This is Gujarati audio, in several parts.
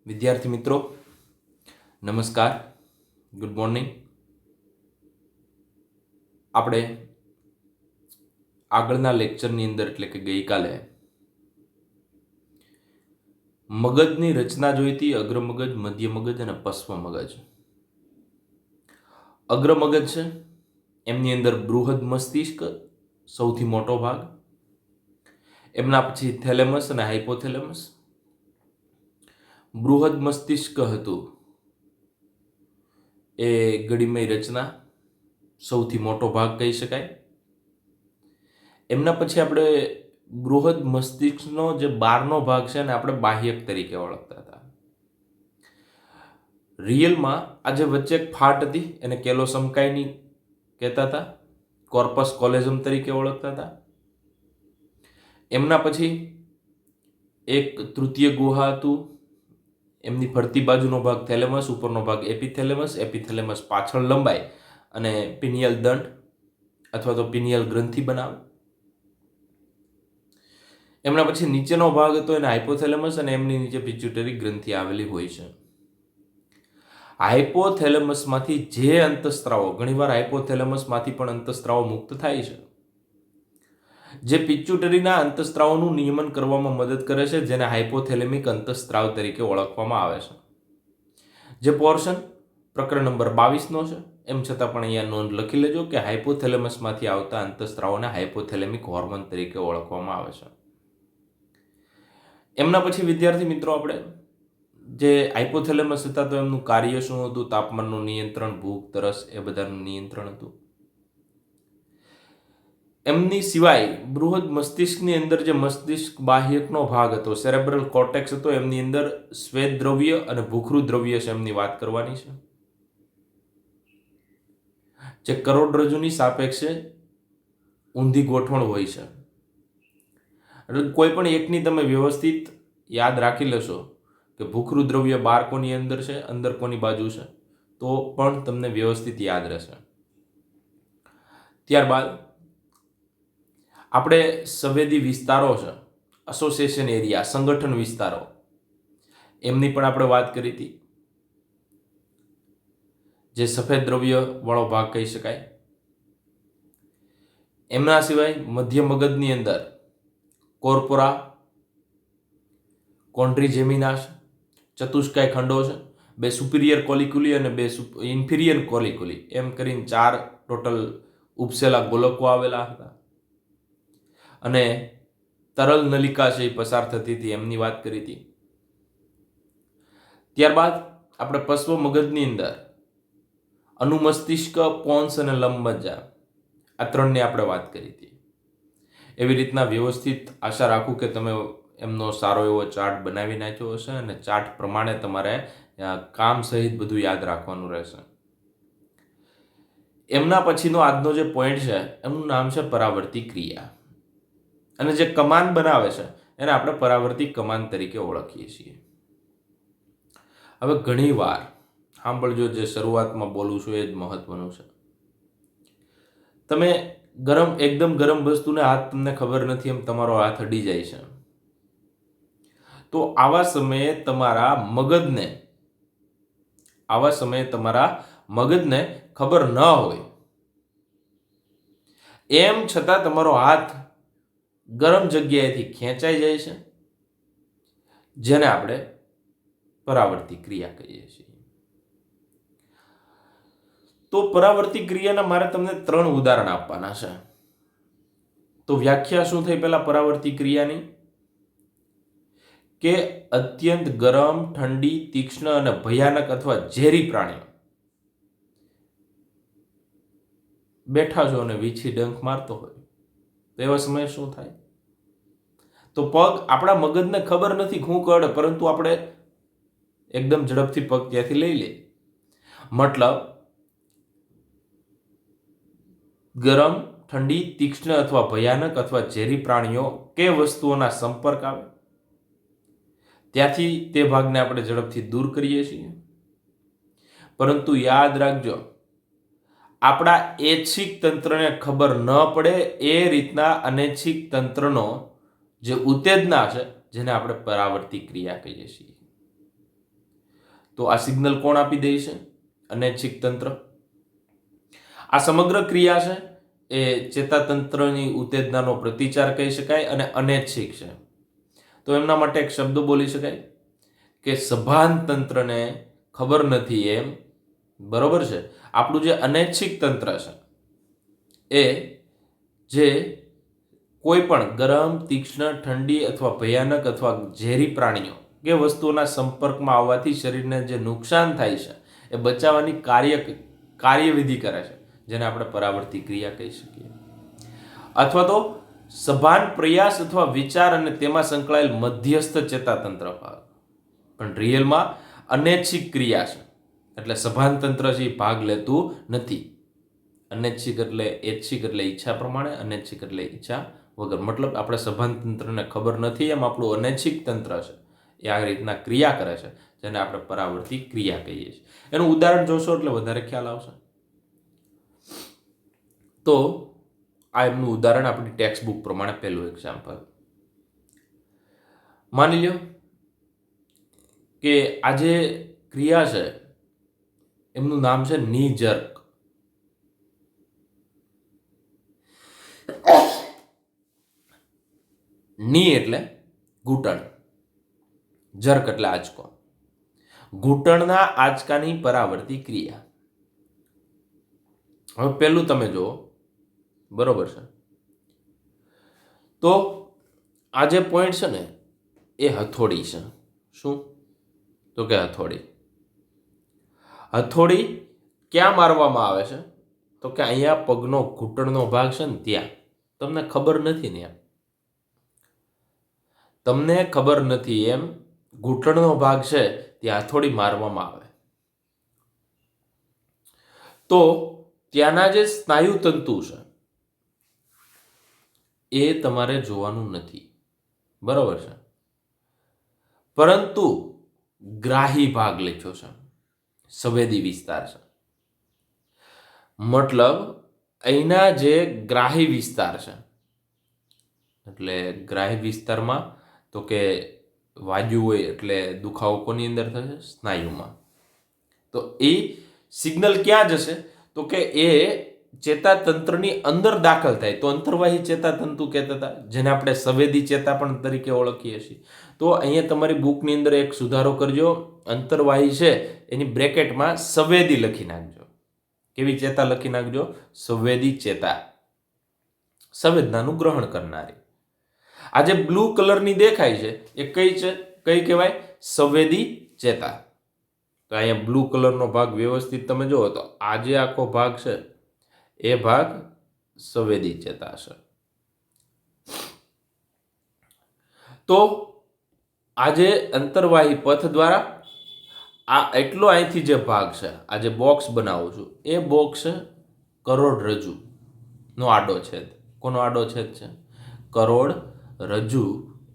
વિદ્યાર્થી મિત્રો, નમસ્કાર, ગુડ મોર્નિંગ. આપણે આગળના લેક્ચરની અંદર એટલે કે ગઈકાલે મગજની રચના જોઈ હતી. અગ્રમગજ, મધ્ય મગજ અને પશ્વ મગજ. અગ્રમગજ છે, એમની અંદર બૃહદ મસ્તિષ્ક સૌથી મોટો ભાગ, એમના પછી થેલેમસ અને હાઇપોથેલેમસ. બૃહદ મસ્તિષ્ક હતું એ ગળીમય રચના, સૌથી મોટો ભાગ કહી શકાય. એમના પછી આપણે બૃહદ મસ્તિષ્કનો જે બહારનો ભાગ છે ને આપણે બાહ્યક તરીકે ઓળખતા હતા. રિયલમાં આ જે વચ્ચે એક ફાટ હતી એને કેલોસમકાયની કહેતા હતા, કોર્પસ કોલેઝમ તરીકે ઓળખતા હતા. એમના પછી એક તૃતીય ગુહા હતું, એમની ફરતી બાજુનો ભાગ થેલેમસ, ઉપરનો ભાગ એપિથેલેમસ. એપિથેલેમસ પાછળ લંબાય અને પિનિયલ દંડ અથવા તો પિનિયલ ગ્રંથિ બનાવે. એમના પછી નીચેનો ભાગ હતો એને હાઇપોથેલેમસ અને એમની નીચે પિટ્યુટરી ગ્રંથિ આવેલી હોય છે. હાઇપોથેલેમસમાંથી જે અંતઃસ્ત્રાવો, ઘણીવાર હાઇપોથેલેમસમાંથી પણ અંતઃસ્ત્રાવો મુક્ત થાય છે, જે પિટ્યુટરીના અંતઃસ્ત્રાવોનું નિયમન કરવામાં મદદ કરે છે, જેને હાઇપોથેલેમિક અંતઃસ્ત્રાવ તરીકે ઓળખવામાં આવે છે. જે પોર્શન પ્રકરણ નંબર 22નો છે, એમ છતાં પણ અહીંયા નોંધ લખી લેજો કે હાઇપોથેલેમસમાંથી આવતા અંતઃસ્ત્રાવોને હાઇપોથેલેમિક હોર્મોન તરીકે ઓળખવામાં આવે છે. એમના પછી વિદ્યાર્થી મિત્રો આપણે જે હાઇપોથેલેમસ હતા તો એમનું કાર્ય શું હતું? તાપમાનનું નિયંત્રણ, ભૂખ, તરસ એ બધાનું નિયંત્રણ હતું. એમની સિવાય બૃહદ મસ્તિષ્કની અંદર જે મસ્તિષ્ક બાહ્યકનો ભાગ હતો, સેરેબ્રલ કોર્ટેક્સ હતો, એમની અંદર શ્વેત દ્રવ્ય અને ભૂખરું દ્રવ્ય છે, એમની વાત કરવાની છે, જે કરોડરજ્જુની સાપેક્ષે ઊંધી ગોઠવણ હોય છે. એટલે કોઈ પણ એકની તમે વ્યવસ્થિત યાદ રાખી લેશો કે ભૂખરું દ્રવ્ય બહાર કોની અંદર છે, અંદર કોની બાજુ છે, તો પણ તમને વ્યવસ્થિત યાદ રહેશે. ત્યારબાદ આપણે સંવેદી વિસ્તારો છે, એસોસિએશન એરિયા, સંગઠન વિસ્તારો, એમની પણ આપણે વાત કરી હતી, જે સફેદ દ્રવ્ય વાળો ભાગ કહી શકાય. એમના સિવાય મધ્ય મગજની અંદર કોર્પોરા, કોન્ડ્રીજેમિના છે, ચતુષ્કાય ખંડો છે, બે સુપિરિયર કોલિક્યુલી અને બે ઇન્ફિરિયર કોલિક્યુલી, એમ કરીને 4 ટોટલ ઉપસેલા ગોલકો આવેલા હતા. અને તરલ નલિકા છે એ પસાર થતી હતી, એમની વાત કરી હતી. ત્યારબાદ આપણે પશ્વ મગજની અંદર અનુમસ્તિષ્ક, પોન્સ અને લંબમજ્જા, આ 3ની આપણે વાત કરી હતી. એવી રીતના વ્યવસ્થિત આશા રાખું કે તમે એમનો સારો એવો ચાર્ટ બનાવી નાખ્યો હશે અને ચાર્ટ પ્રમાણે તમારે કામ સહિત બધું યાદ રાખવાનું રહેશે. એમના પછીનો આજનો જે પોઈન્ટ છે એમનું નામ છે પરાવર્તી ક્રિયા, અને જે કમાન બનાવે છે એને આપણે પરાવર્તી કમાન તરીકે ઓળખીએ છીએ. હવે ઘણી વાર સાંભળજો, જે શરૂઆતમાં બોલું છું એ જ મહત્વનું છે. તમે એકદમ ગરમ વસ્તુને હાથ, તમને ખબર નથી એમ તમારો હાથ અડી જાય છે, તો આવા સમયે તમારા મગજને ખબર ન હોય, એમ છતાં તમારો હાથ ગરમ જગ્યાએથી ખેંચાઈ જાય છે, જેને આપણે પરાવર્તી ક્રિયા કહીએ છીએ. તો પરાવર્તી ક્રિયાના મારે તમને 3 ઉદાહરણ આપવાના છે. તો વ્યાખ્યા શું થઈ પહેલા પરાવર્તી ક્રિયાની? કે અત્યંત ગરમ, ઠંડી, તીક્ષ્ણ અને ભયાનક અથવા ઝેરી પ્રાણીઓ બેઠા છો અને વીછી ડંખ મારતો હોય, તો એવા સમયે શું થાય? તો પગ, આપણા મગજને ખબર નથી શું કરે, પરંતુ આપણે એકદમ ઝડપથી પગ ત્યાંથી લઈ લે. મતલબ ગરમ, ઠંડી, તીક્ષ્ણ અથવા ભયાનક અથવા ઝેરી પ્રાણીઓ કે વસ્તુઓના સંપર્ક આવે ત્યાંથી તે ભાગને આપણે ઝડપથી દૂર કરીએ છીએ. પરંતુ યાદ રાખજો, આપણા ઐચ્છિક તંત્રને ખબર ન પડે એ રીતના અનૈચ્છિક તંત્રનો જે ઉત્તેજના છે, જેને આપણે પરાવર્તી ક્રિયા કહીએ છીએ. તો આ સિગ્નલ કોણ આપી દે છે? અનૈચ્છિક તંત્ર. આ સમગ્ર ક્રિયા છે એ ચેતાતંત્રની ઉત્તેજનાનો પ્રતિચાર કહી શકાય અને અનૈચ્છિક છે. તો એમના માટે એક શબ્દ બોલી શકાય કે સભાન તંત્રને ખબર નથી એમ. બરોબર છે. આપણું જે અનૈચ્છિક તંત્ર છે એ જે કોઈ પણ ગરમ, તીક્ષ્ણ, ઠંડી અથવા ભયાનક અથવા ઝેરી પ્રાણીઓ કે વસ્તુઓના સંપર્કમાં આવવાથી શરીરને જે નુકસાન થાય છે એ બચાવવાની કાર્યવિધિ કરે છે, જેને આપણે પરાવર્તી ક્રિયા કહી શકીએ. અથવા તો સભાન પ્રયાસ અથવા વિચાર અને તેમાં સંકળાયેલ મધ્યસ્થ ચેતાતંત્ર ભાગ. પણ રિયલમાં અનૈચ્છિક ક્રિયા છે, એટલે સભાન તંત્ર છે એ ભાગ લેતું નથી. અનૈચ્છિક એટલે ઐચ્છિક એટલે ઈચ્છા પ્રમાણે, અનૈચ્છિક એટલે ઈચ્છા વગર. મતલબ આપણે સભાન તંત્રને ખબર નથી એમ આપણું અનૈચ્છિક તંત્ર છે એ આ રીતના ક્રિયા કરે છે, જેને આપણે પરાવર્તી ક્રિયા કહીએ છીએ. એનું ઉદાહરણ જોશો એટલે વધારે ખ્યાલ આવશે. તો આ એમનું ઉદાહરણ આપણી ટેક્સ્ટ બુક પ્રમાણે પહેલું એક્ઝામ્પલ. માની લો કે આ જે ક્રિયા છે એમનું નામ છે ની જર્ક. ની એટલે ઘૂંટણ, જર્ક એટલે આંચકો. ઘૂંટણના આંચકાની પરાવર્તી ક્રિયા. હવે પહેલું તમે જુઓ, બરોબર છે. તો આ જે પોઈન્ટ છે ને એ હથોડી છે. શું? તો કે હથોડી. હથોડી ક્યાં મારવામાં આવે છે? તો કે અહીંયા પગનો ઘૂંટણનો ભાગ છે ને ત્યાં. તમને ખબર નથી ને એમ. તમને ખબર નથી એમ ઘૂંટણનો ભાગ છે ત્યાં હથોડી મારવામાં આવે. તો ત્યાંના જે સ્નાયુ તંતુ છે એ તમારે જોવાનું નથી, બરોબર છે. પરંતુ ગ્રાહી ભાગ લખ્યો છે, સંવેદી વિસ્તાર છે. મતલબ અહીંના જે ગ્રાહી વિસ્તાર છે, એટલે ગ્રાહી વિસ્તારમાં તો કે વાગ્યું હોય એટલે દુખાવો કોની અંદર થશે? સ્નાયુમાં. તો એ સિગ્નલ ક્યાં જશે? તો કે એ ચેતાતંત્રની અંદર દાખલ થાય તો અંતર્વાહી ચેતાતંતુ કહેતા હતા, જેને આપણે સંવેદી ચેતા પણ તરીકે ઓળખીએ છીએ. તો અહીંયા તમારી બુકની અંદર એક સુધારો કરજો, અંતર્વાહી છે એની બ્રેકેટમાં સંવેદી લખી નાખજો. કેવી ચેતા લખી નાખજો? સંવેદી ચેતા, સંવેદનાનું ગ્રહણ કરનારી. આ જે બ્લુ કલરની દેખાય છે એ કઈ છે? કઈ કહેવાય? સંવેદી ચેતા. તો અહીંયા બ્લુ કલરનો ભાગ વ્યવસ્થિત તમે જુઓ તો આ જે આખો ભાગ છે એ ભાગ સંવેદી ચેતા છે. તો આ જે અંતર્વાહી પથ દ્વારા આ એટલો અહીંથી જે ભાગ છે, આ જે બોક્સ બનાવું છું એ બોક્સ કરોડરજ્જુ નો આડો છેદ. કોનો આડો છેદ છે? કરોડરજ્જુ.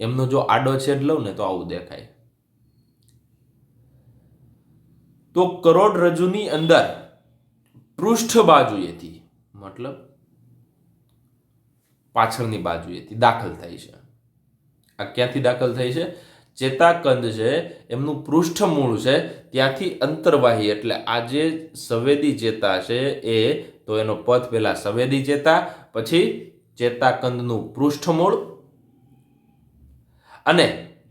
એમનો જો આડો છેદ લઉં ને તો આવું દેખાય. તો કરોડરજ્જુની અંદર પૃષ્ઠ બાજુએથી, મતલબ પાછળની બાજુએથી દાખલ થાય છે. આ ક્યાંથી દાખલ થાય છે? ચેતાકંદ છે એમનું પૃષ્ઠમૂળ છે ત્યાંથી અંતર્વાહી, એટલે આ જે સંવેદી ચેતા છે એ, તો એનો પથ પહેલા સંવેદી ચેતા, પછી ચેતાકંદનું પૃષ્ઠમૂળ, અને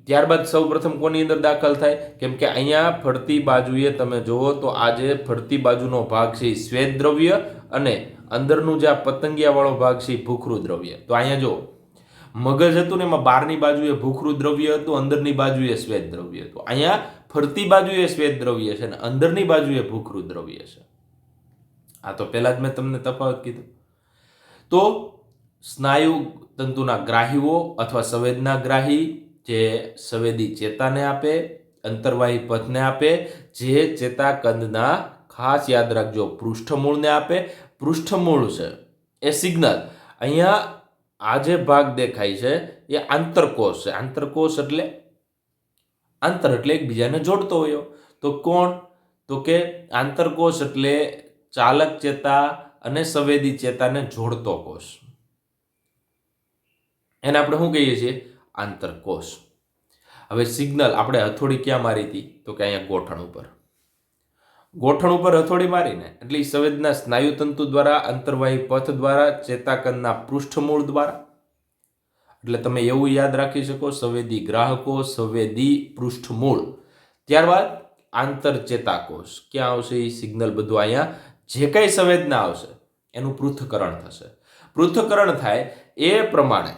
ત્યારબાદ સૌપ્રથમ કોની અંદર દાખલ થાય? કેમ કે અહીંયા ફરતી બાજુએ તમે જુઓ તો આ જે ફરતી બાજુનો ભાગ છે એ શ્વેત દ્રવ્ય અને અંદરનું જે આ પતંગિયાવાળો ભાગ છે એ ભૂખરું દ્રવ્ય. તો અહીંયા જો મગજ હતું ને એમાં બહારની બાજુએ ભૂખરું દ્રવ્ય હતું, અંદરની બાજુએ શ્વેત દ્રવ્ય હતું. અહીંયા ફરતી બાજુએ શ્વેત દ્રવ્ય છે અને અંદરની બાજુએ ભૂખરું દ્રવ્ય છે. આ તો પહેલા જ મેં તમને તફાવત કીધું. તો સ્નાયુ તંતુના ગ્રાહીઓ અથવા સંવેદના ગ્રાહી જે સંવેદી ચેતાને આપે, અંતર્વાહી પથને આપે, જે ચેતાકંદના, ખાસ યાદ રાખજો, પૃષ્ઠમૂળને આપે. પૃષ્ઠમૂળ છે એ સિગ્નલ, અહીંયા આ જે ભાગ દેખાય છે એ આંતરકોષ છે. આંતરકોષ એટલે આંતર એટલે એકબીજાને જોડતો હોય. તો કોણ? તો કે આંતરકોષ એટલે ચાલક ચેતા અને સંવેદી ચેતાને જોડતો કોષ. એને આપણે શું કહીએ છીએ? આંતરકોષ. હવે સિગ્નલ આપણે હથોડી ક્યાં મારી હતી? તો કે અહીંયા ગોઠણ ઉપર. ગોઠણ ઉપર હથોડી મારીને એટલે એ સંવેદના સ્નાયુતંતુ દ્વારા, અંતર્વાહી પથ દ્વારા, ચેતાકંદના પૃષ્ઠમૂળ દ્વારા. એટલે તમે એવું યાદ રાખી શકો, સંવેદી ગ્રાહકો, સંવેદી પૃષ્ઠમૂળ, ત્યારબાદ આંતરચેતાકોષ. ક્યાં આવશે એ સિગ્નલ? બધું અહીંયા જે કઈ સંવેદના આવશે એનું પૃથ્થકરણ થશે. પૃથ્થકરણ થાય એ પ્રમાણે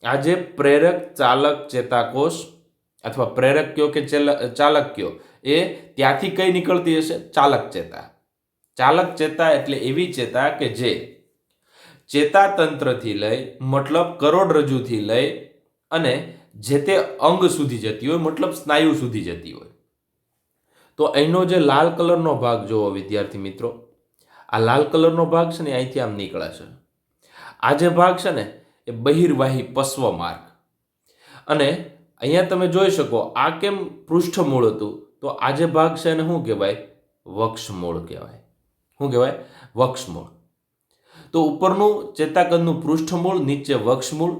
આ જે પ્રેરક ચાલક ચેતાકોષ અથવા પ્રેરક કયો કે ચાલક કયો, એ ત્યાંથી કઈ નીકળતી હશે? ચાલક ચેતા. ચાલક ચેતા એટલે એવી ચેતા કે જે ચેતાતંત્રથી લઈ, મતલબ કરોડરજ્જુથી લઈ અને જે તે અંગ સુધી જતી હોય, મતલબ સ્નાયુ સુધી જતી હોય. તો અહીંનો જે લાલ કલરનો ભાગ જોવો વિદ્યાર્થી મિત્રો, આ લાલ કલરનો ભાગ છે ને અહીંથી આમ નીકળે છે. આ જે ભાગ છે ને એ બહિર્વાહી પશ્વ માર્ગ. અને અહીંયા તમે જોઈ શકો આ કેમ પૃષ્ઠમૂળ હતું, તો આ જે ભાગ છે એને શું કહેવાય? વક્ષમૂળ કહેવાય. શું કહેવાય? વક્ષમૂળ. તો ઉપરનું ચેતાકંદનું પૃષ્ઠમૂળ, નીચે વક્ષમૂળ.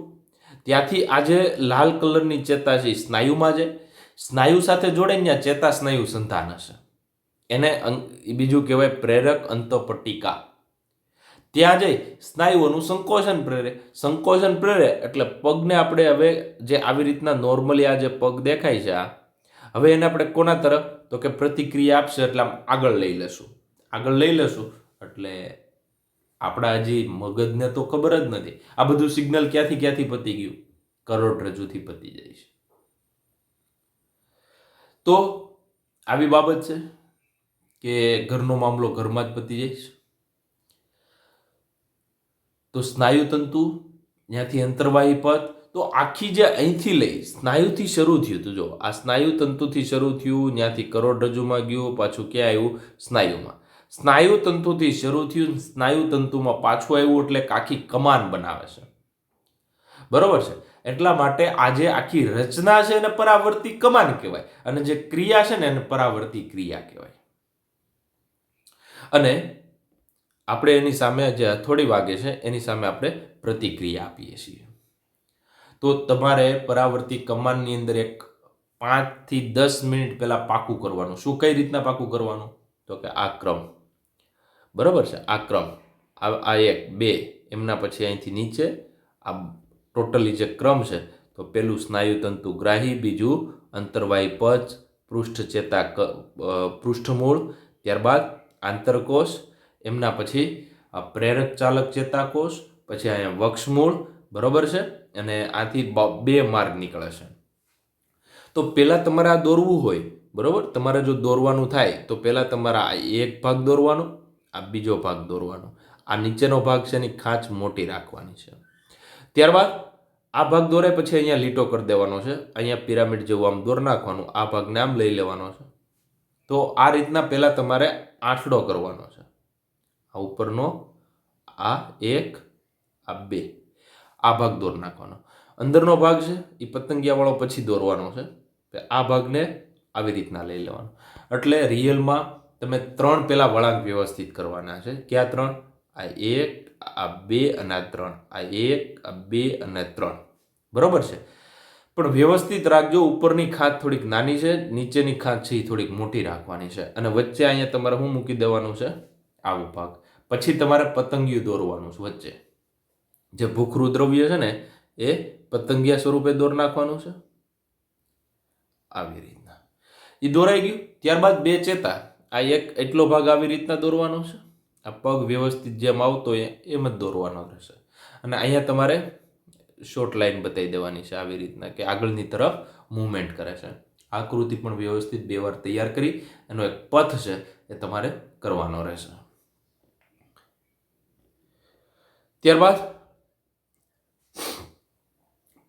ત્યાંથી આ જે લાલ કલરની ચેતા છે એ સ્નાયુમાં જાય. સ્નાયુ સાથે જોડાઈને ત્યાં ચેતા સ્નાયુ સંધાન હશે, એને બીજું કહેવાય પ્રેરક અંતઃપટ્ટિકા. ત્યાં જઈ સ્નાયુઓનું સંકોચન પ્રેરે. સંકોચન પ્રેરે એટલે પગને આપણે હવે જે આવી રીતના નોર્મલી આ જે પગ દેખાય છે આ, હવે એને આપણે કોના તરફ? તો કે પ્રતિક્રિયા આપશે એટલે આમ આગળ લઈ લેશું. આગળ લઈ લેશું એટલે આપણા હજી મગજને તો ખબર જ નથી આ બધું સિગ્નલ ક્યાંથી પતી ગયું? કરોડરજ્જુથી પતી જાય છે. તો આવી બાબત છે કે ઘરનો મામલો ઘરમાં જ પતી જાય છે. તો સ્નાયુતંતુ, ત્યાંથી અંતર્વાહી પથ. તો આખી જે અહીંથી લઈ સ્નાયુથી શરૂ થયું હતું, જો આ સ્નાયુતંતુથી શરૂ થયું, ત્યાંથી કરોડરજ્જુમાં ગયું, પાછું ક્યાં આવ્યું? સ્નાયુમાં. સ્નાયુતંતુથી શરૂ થયું, સ્નાયુતંતુમાં પાછું આવ્યું, એટલે આખી કમાન બનાવે છે. બરોબર છે? એટલા માટે આ જે આખી રચના છે એને પરાવર્તી કમાન કહેવાય, અને જે ક્રિયા છે ને એને પરાવર્તી ક્રિયા કહેવાય. અને આપણે એની સામે જે હથોડી વાગે છે એની સામે આપણે પ્રતિક્રિયા આપીએ છીએ. તો તમારે પરાવર્તી કમાનની અંદર એક 5 થી 10 મિનિટ પહેલા પાકું કરવાનું. શું, કઈ રીતના પાકું કરવાનું? તો કે આ ક્રમ. બરોબર છે? આ ક્રમ, આ 1 2, એમના પછી અહીંથી નીચે આ ટોટલી જે ક્રમ છે, તો પેલું સ્નાયુતંતુ ગ્રાહી, બીજું અંતર્વાહી પચ, પૃષ્ઠ ચેતા પૃષ્ઠમૂળ, ત્યારબાદ આંતરકોષ, એમના પછી આ પ્રેરક ચાલક ચેતાકોષ, પછી અહીંયા વક્ષમૂળ. બરોબર છે? અને આથી 2 માર્ગ નીકળે છે. તો પહેલાં તમારે આ દોરવું હોય, બરોબર, તમારે જો દોરવાનું થાય તો પહેલાં તમારે આ એક ભાગ દોરવાનો, આ બીજો ભાગ દોરવાનો. આ નીચેનો ભાગ છે એની ખાંચ મોટી રાખવાની છે. ત્યારબાદ આ ભાગ દોરાય પછી અહીંયા લીટો કરી દેવાનો છે, અહીંયા પિરામિડ જેવું આમ દોર નાખવાનું, આ ભાગને આમ લઈ લેવાનો છે. તો આ રીતના પહેલાં તમારે આંઠડો કરવાનો છે. આ ઉપરનો આ 1, આ 2, આ ભાગ દોર નાખવાનો. અંદરનો ભાગ છે એ પતંગિયાવાળો પછી દોરવાનો છે. આ ભાગને આવી રીતના લઈ લેવાનો. એટલે રિયલમાં તમે 3 પહેલાં વળાંક વ્યવસ્થિત કરવાના છે. ક્યાં 3? આ 1, આ 2 અને આ 3. આ 1, આ 2 અને 3. બરોબર છે? પણ વ્યવસ્થિત રાખજો. ઉપરની ખાંચ થોડીક નાની છે, નીચેની ખાંચ છે એ થોડીક મોટી રાખવાની છે. અને વચ્ચે અહીંયા તમારે શું મૂકી દેવાનું છે? આવો ભાગ. પછી તમારે પતંગિયું દોરવાનું છે વચ્ચે. જે ભૂખરું દ્રવ્ય છે ને એ પતંગિયા સ્વરૂપે દોર નાખવાનું છે. આવી રીતના એ દોરાઈ ગયું. ત્યારબાદ 2 ચેતા, આ એક એટલો ભાગ આવી રીતના દોરવાનો છે. આ પગ વ્યવસ્થિત જેમ આવતો હોય એમ જ દોરવાનો રહેશે. અને અહીંયા તમારે શોર્ટ લાઈન બતાવી દેવાની છે આવી રીતના કે આગળની તરફ મૂવમેન્ટ કરે છે. આકૃતિ પણ વ્યવસ્થિત 2 વાર તૈયાર કરી એનો એક પથ છે એ તમારે કરવાનો રહેશે. ત્યારબાદ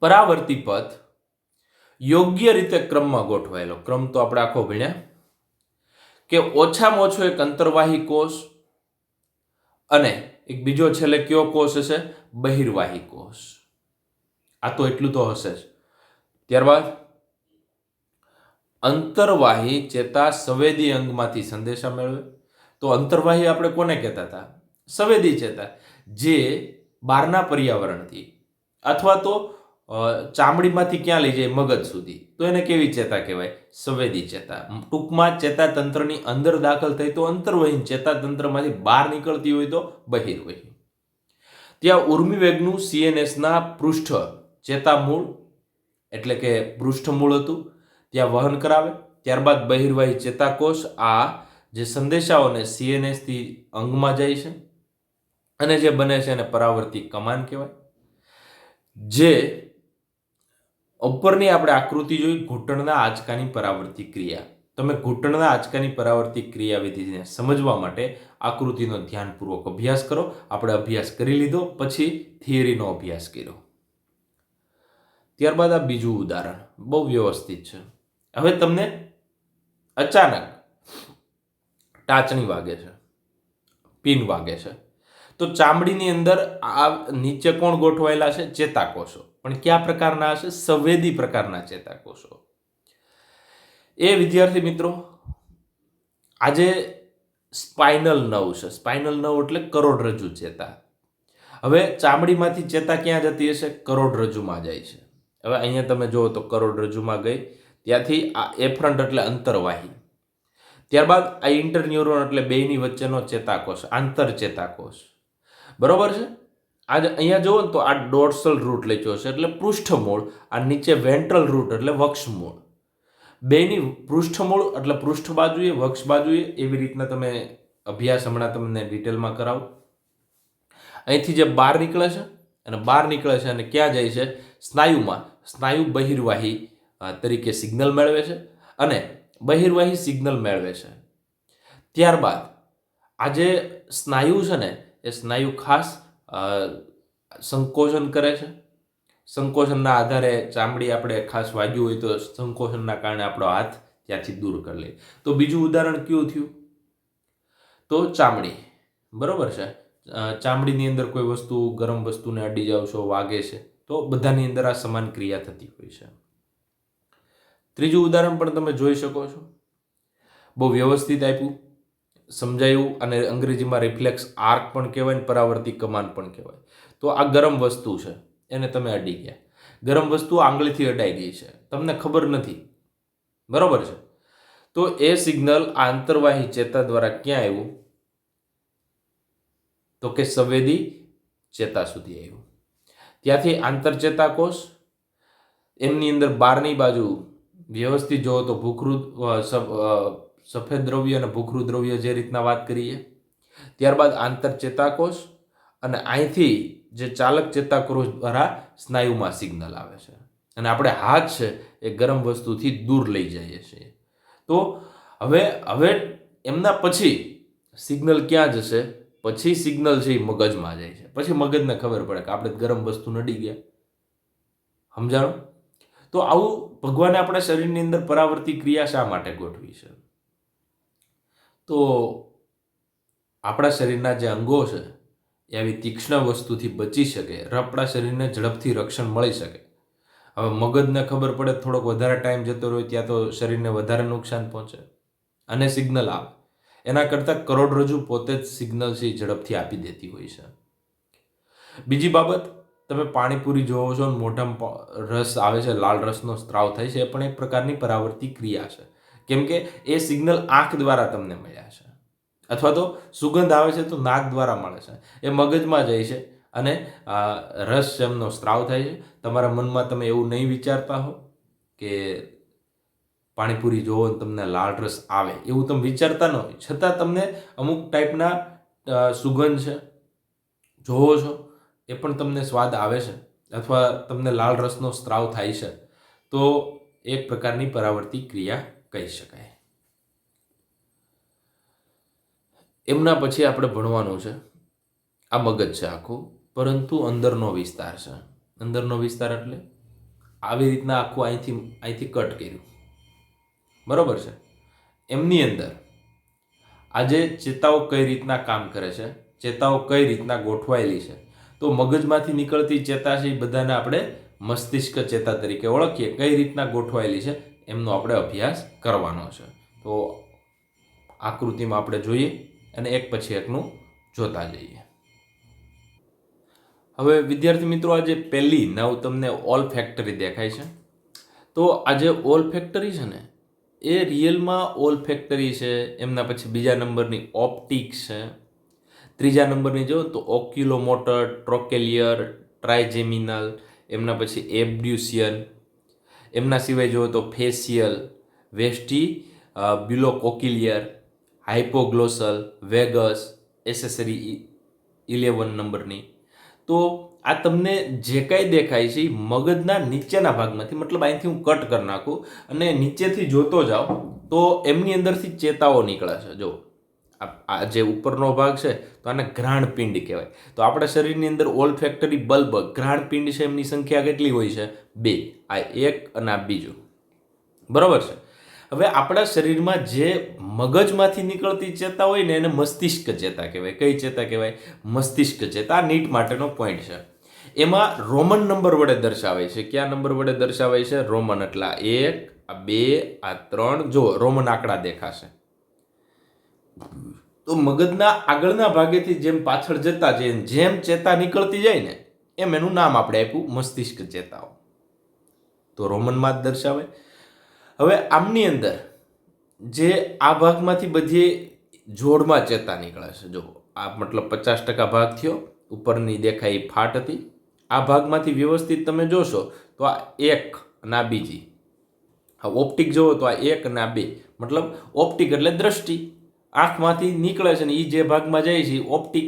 પરાવર્તી પથ યોગ્ય રીતે ક્રમમાં ગોઠવાયેલો. ક્રમ તો આપણે આખો ભણ્યા કે ઓછામાં ઓછો એક અંતર્વાહી કોષ અને એક બીજો છેલ્લે કયો કોષ હશે? બહિર્વાહી કોષ. આ તો એટલું તો હશે જ. ત્યારબાદ અંતર્વાહી ચેતા સંવેદી અંગમાંથી સંદેશા મેળવે. તો અંતર્વાહી આપણે કોને કહેતા હતા? સંવેદી ચેતા, જે બહારના પર્યાવરણથી અથવા તો ચામડીમાંથી ક્યાં લઈ જાય? મગજ સુધી. તો એને કેવી ચેતા કહેવાય? સંવેદી ચેતા. ટૂંકમાં ચેતાતંત્રની અંદર દાખલ થઈ તો અંતર્વહી, ચેતાતંત્રમાંથી બહાર નીકળતી હોય તો બહિર્વહી. ત્યાં ઉર્મિવેગનું CNSના પૃષ્ઠ ચેતામૂળ એટલે કે પૃષ્ઠમૂળ હતું, ત્યાં વહન કરાવે. ત્યારબાદ બહિર્વાહી ચેતાકોષ આ જે સંદેશાઓને CNSથી અંગમાં જાય છે અને જે બને છે એને પરાવર્તી કમાન કહેવાય. જે ઉપરની આપણે આકૃતિ જોઈ ઘૂંટણના આંચકાની પરાવર્તી ક્રિયા. તમે ઘૂંટણના આંચકાની પરાવર્તી ક્રિયાવિધિને સમજવા માટે આકૃતિનો ધ્યાનપૂર્વક અભ્યાસ કરો. આપણે અભ્યાસ કરી લીધો, પછી થિયરીનો અભ્યાસ કર્યો. ત્યારબાદ આ બીજું ઉદાહરણ બહુ વ્યવસ્થિત છે. હવે તમને અચાનક ટાચણી વાગે છે, પિન વાગે છે, તો ચામડીની અંદર આ નીચે કોણ ગોઠવાયેલા છે? ચેતાકોષો. પણ કયા પ્રકારના હશે? સંવેદી પ્રકારના ચેતાકોષો. એ વિદ્યાર્થી મિત્રો, આજે સ્પાઇનલ નર્વ છે. સ્પાઇનલ નર્વ એટલે કરોડરજ્જુ ચેતા. હવે ચામડીમાંથી ચેતા ક્યાં જતી હશે? કરોડરજ્જુમાં જાય છે. હવે અહીંયા તમે જુઓ તો કરોડરજ્જુમાં ગઈ, ત્યાંથી આ એફરન્ટ એટલે અંતરવાહી. ત્યારબાદ આ ઇન્ટરન્યુરોન એટલે બેયની વચ્ચેનો ચેતાકોષ, આંતરચેતાકોષ. બરોબર છે. આજે અહીંયા જુઓ ને તો આ ડોર્સલ રૂટ લખ્યો છે એટલે પૃષ્ઠમૂળ, આ નીચે વેન્ટ્રલ રૂટ એટલે વક્ષમૂળ. બેની પૃષ્ઠમૂળ એટલે પૃષ્ઠ બાજુએ, વક્ષ બાજુએ, એવી રીતના તમે અભ્યાસ હમણાં તમને ડિટેલમાં કરાવો. અહીંથી જે બહાર નીકળે છે અને બહાર નીકળે છે અને ક્યાં જાય છે? સ્નાયુમાં. સ્નાયુ બહિર્વાહી તરીકે સિગ્નલ મેળવે છે અને બહિર્વાહી સિગ્નલ મેળવે છે. ત્યારબાદ આ જે સ્નાયુ છે ને એ સ્નાયુ ખાસ સંકોચન કરે છે. સંકોચનના આધારે ચામડી આપણે ખાસ વાગ્યું હોય તો સંકોચનના કારણે આપણો હાથ ત્યાંથી દૂર કરી લે. તો બીજું ઉદાહરણ કયું થયું? તો ચામડી. બરોબર છે. ચામડીની અંદર કોઈ વસ્તુ, ગરમ વસ્તુને અડી જાવ છો, વાગે છે, તો બધાની અંદર આ સમાન ક્રિયા થતી હોય છે. ત્રીજું ઉદાહરણ પણ તમે જોઈ શકો છો. બહુ વ્યવસ્થિત આપ્યું, સમજાયું, અને અંગ્રેજીમાં રિફ્લેક્સ આર્ક પણ કહેવાય ને પરાવર્તી કમાન પણ કહેવાય. તો આ ગરમ વસ્તુ છે, એને તમે અડી ગયા. ગરમ વસ્તુ આંગળીથી અડાઈ ગઈ છે, તમને ખબર નથી. બરોબર છે. તો એ સિગ્નલ આ અંતર્વાહી ચેતા દ્વારા ક્યાં આવ્યું? તો કે સંવેદી ચેતા સુધી આવ્યું. ત્યાંથી આંતરચેતાકોષ, એમની અંદર બહારની બાજુ વ્યવસ્થિત જોવો તો સફેદ દ્રવ્ય અને ભૂખરું દ્રવ્ય જે રીતના વાત કરીએ. ત્યારબાદ આંતરચેતાકોષ અને અહીંથી જે ચાલક ચેતાકોષ દ્વારા સ્નાયુમાં સિગ્નલ આવે છે અને આપણે હાથ છે એ ગરમ વસ્તુથી દૂર લઈ જઈએ છીએ. તો હવે એમના પછી સિગ્નલ ક્યાં જશે? પછી સિગ્નલ છે એ મગજમાં જાય છે. પછી મગજને ખબર પડે કે આપણે ગરમ વસ્તુ નડી ગયા. સમજાણું? તો આવું ભગવાને આપણા શરીરની અંદર પરાવર્તી ક્રિયા શા માટે ગોઠવી છે? તો આપણા શરીરના જે અંગો છે એ આવી તીક્ષ્ણ વસ્તુથી બચી શકે, આપણા શરીરને ઝડપથી રક્ષણ મળી શકે. હવે મગજને ખબર પડે થોડોક વધારે ટાઈમ જતો રહ્યો ત્યાં તો શરીરને વધારે નુકસાન પહોંચે અને સિગ્નલ આવે. એના કરતાં કરોડરજ્જુ પોતે જ સિગ્નલ છે ઝડપથી આપી દેતી હોય છે. બીજી બાબત, તમે પાણીપુરી જોવો છો, મોઢામાં રસ આવે છે, લાલ રસનો સ્ત્રાવ થાય છે, એ પણ એક પ્રકારની પરાવર્તી ક્રિયા છે. કેમ કે એ સિગ્નલ આંખ દ્વારા તમને મળ્યા છે, અથવા તો સુગંધ આવે છે તો નાક દ્વારા મળે છે, એ મગજમાં જાય છે અને રસ એમનો સ્ત્રાવ થાય છે. તમારા મનમાં તમે એવું નહીં વિચારતા હો કે પાણીપુરી જોવો ને તમને લાળ રસ આવે, એવું તમે વિચારતા ન હોય, છતાં તમને અમુક ટાઈપના સુગંધ છે જોવો છો, એ પણ તમને સ્વાદ આવે છે, અથવા તમને લાળ રસનો સ્ત્રાવ થાય છે, તો એક પ્રકારની પરાવર્તી ક્રિયા કહી શકાય. એમના પછી આપણે ભણવાનું છે, આ મગજ છે આખું, પરંતુ અંદરનો વિસ્તાર છે. અંદરનો વિસ્તાર એટલે આવી રીતના આખું અહીંથી કટ કર્યું. બરોબર છે. એમની અંદર આજે ચેતાઓ કઈ રીતના કામ કરે છે, ચેતાઓ કઈ રીતના ગોઠવાયેલી છે, તો મગજમાંથી નીકળતી ચેતા છે એ બધાને આપણે મસ્તિષ્ક ચેતા તરીકે ઓળખીએ. કઈ રીતના ગોઠવાયેલી છે એમનો આપણે અભ્યાસ કરવાનો છે. તો આકૃતિમાં આપણે જોઈએ અને એક પછી એકનું જોતા જઈએ. હવે વિદ્યાર્થી મિત્રો, આજે પહેલી નવ તમને ઓલ ફેક્ટરી દેખાય છે. તો આ જે ઓલ ફેક્ટરી છે ને, એ રિયલમાં ઓલ ફેક્ટરી છે. એમના પછી બીજા નંબરની ઓપ્ટિક્સ છે. ત્રીજા નંબરની જો તો ઓક્યુલોમોટર, ટ્રોકેલિયર, ટ્રાઇજેમિનલ, એમના પછી એબ્ડ્યુસિયન, એમના સિવાય જુઓ તો ફેશિયલ, વેસ્ટી બ્યુલોકોક્યુલિયર, હાઇપોગ્લોસલ, વેગસ, એસેસરી 11 નંબરની. તો આ તમને જે કાંઈ દેખાય છે એ મગજના નીચેના ભાગમાંથી, મતલબ અહીંથી હું કટ કરી નાખું અને નીચેથી જોતો જાઉં તો એમની અંદરથી ચેતાઓ નીકળે છે. જો આ જે ઉપરનો ભાગ છે તો આને ઘ્રાણપિંડ કહેવાય. તો આપણા શરીરની અંદર ઓલ ફેક્ટરી બલ્બ ઘ્રાણપિંડ છે, એમની સંખ્યા કેટલી હોય છે? 2. આ એક અને આ બીજું. બરોબર છે. હવે આપણા શરીરમાં જે મગજમાંથી નીકળતી ચેતા હોય ને એને મસ્તિષ્ક ચેતા કહેવાય. કઈ ચેતા કહેવાય? મસ્તિષ્ક ચેતા. નીટ માટેનો પોઈન્ટ છે. એમાં રોમન નંબર વડે દર્શાવાય છે. કયા નંબર વડે દર્શાવાય છે? રોમન. એટલે 1, આ 2, આ 3. જો રોમન આંકડા દેખાશે. તો મગજના આગળના ભાગેથી જેમ પાછળ જતા જેમ ચેતા નીકળતી જાય ને એમ એનું નામ આપણે આપ્યું મસ્તિષ્ક ચેતાઓ. તો રોમનમાં જ દર્શાવે. હવે આમની અંદર જે આ ભાગમાંથી બધી જોડમાં ચેતા નીકળે છે. જો આ મતલબ 50% ભાગ થયો, ઉપરની દેખાય ફાટ હતી. આ ભાગમાંથી વ્યવસ્થિત તમે જોશો તો આ એક અને આ બીજી. આ ઓપ્ટિક જોવો તો આ એક અને આ બે. મતલબ ઓપ્ટિક એટલે દ્રષ્ટિ, આંખમાંથી નીકળે છે ને એ જે ભાગમાં જાય છે ઓપ્ટિક.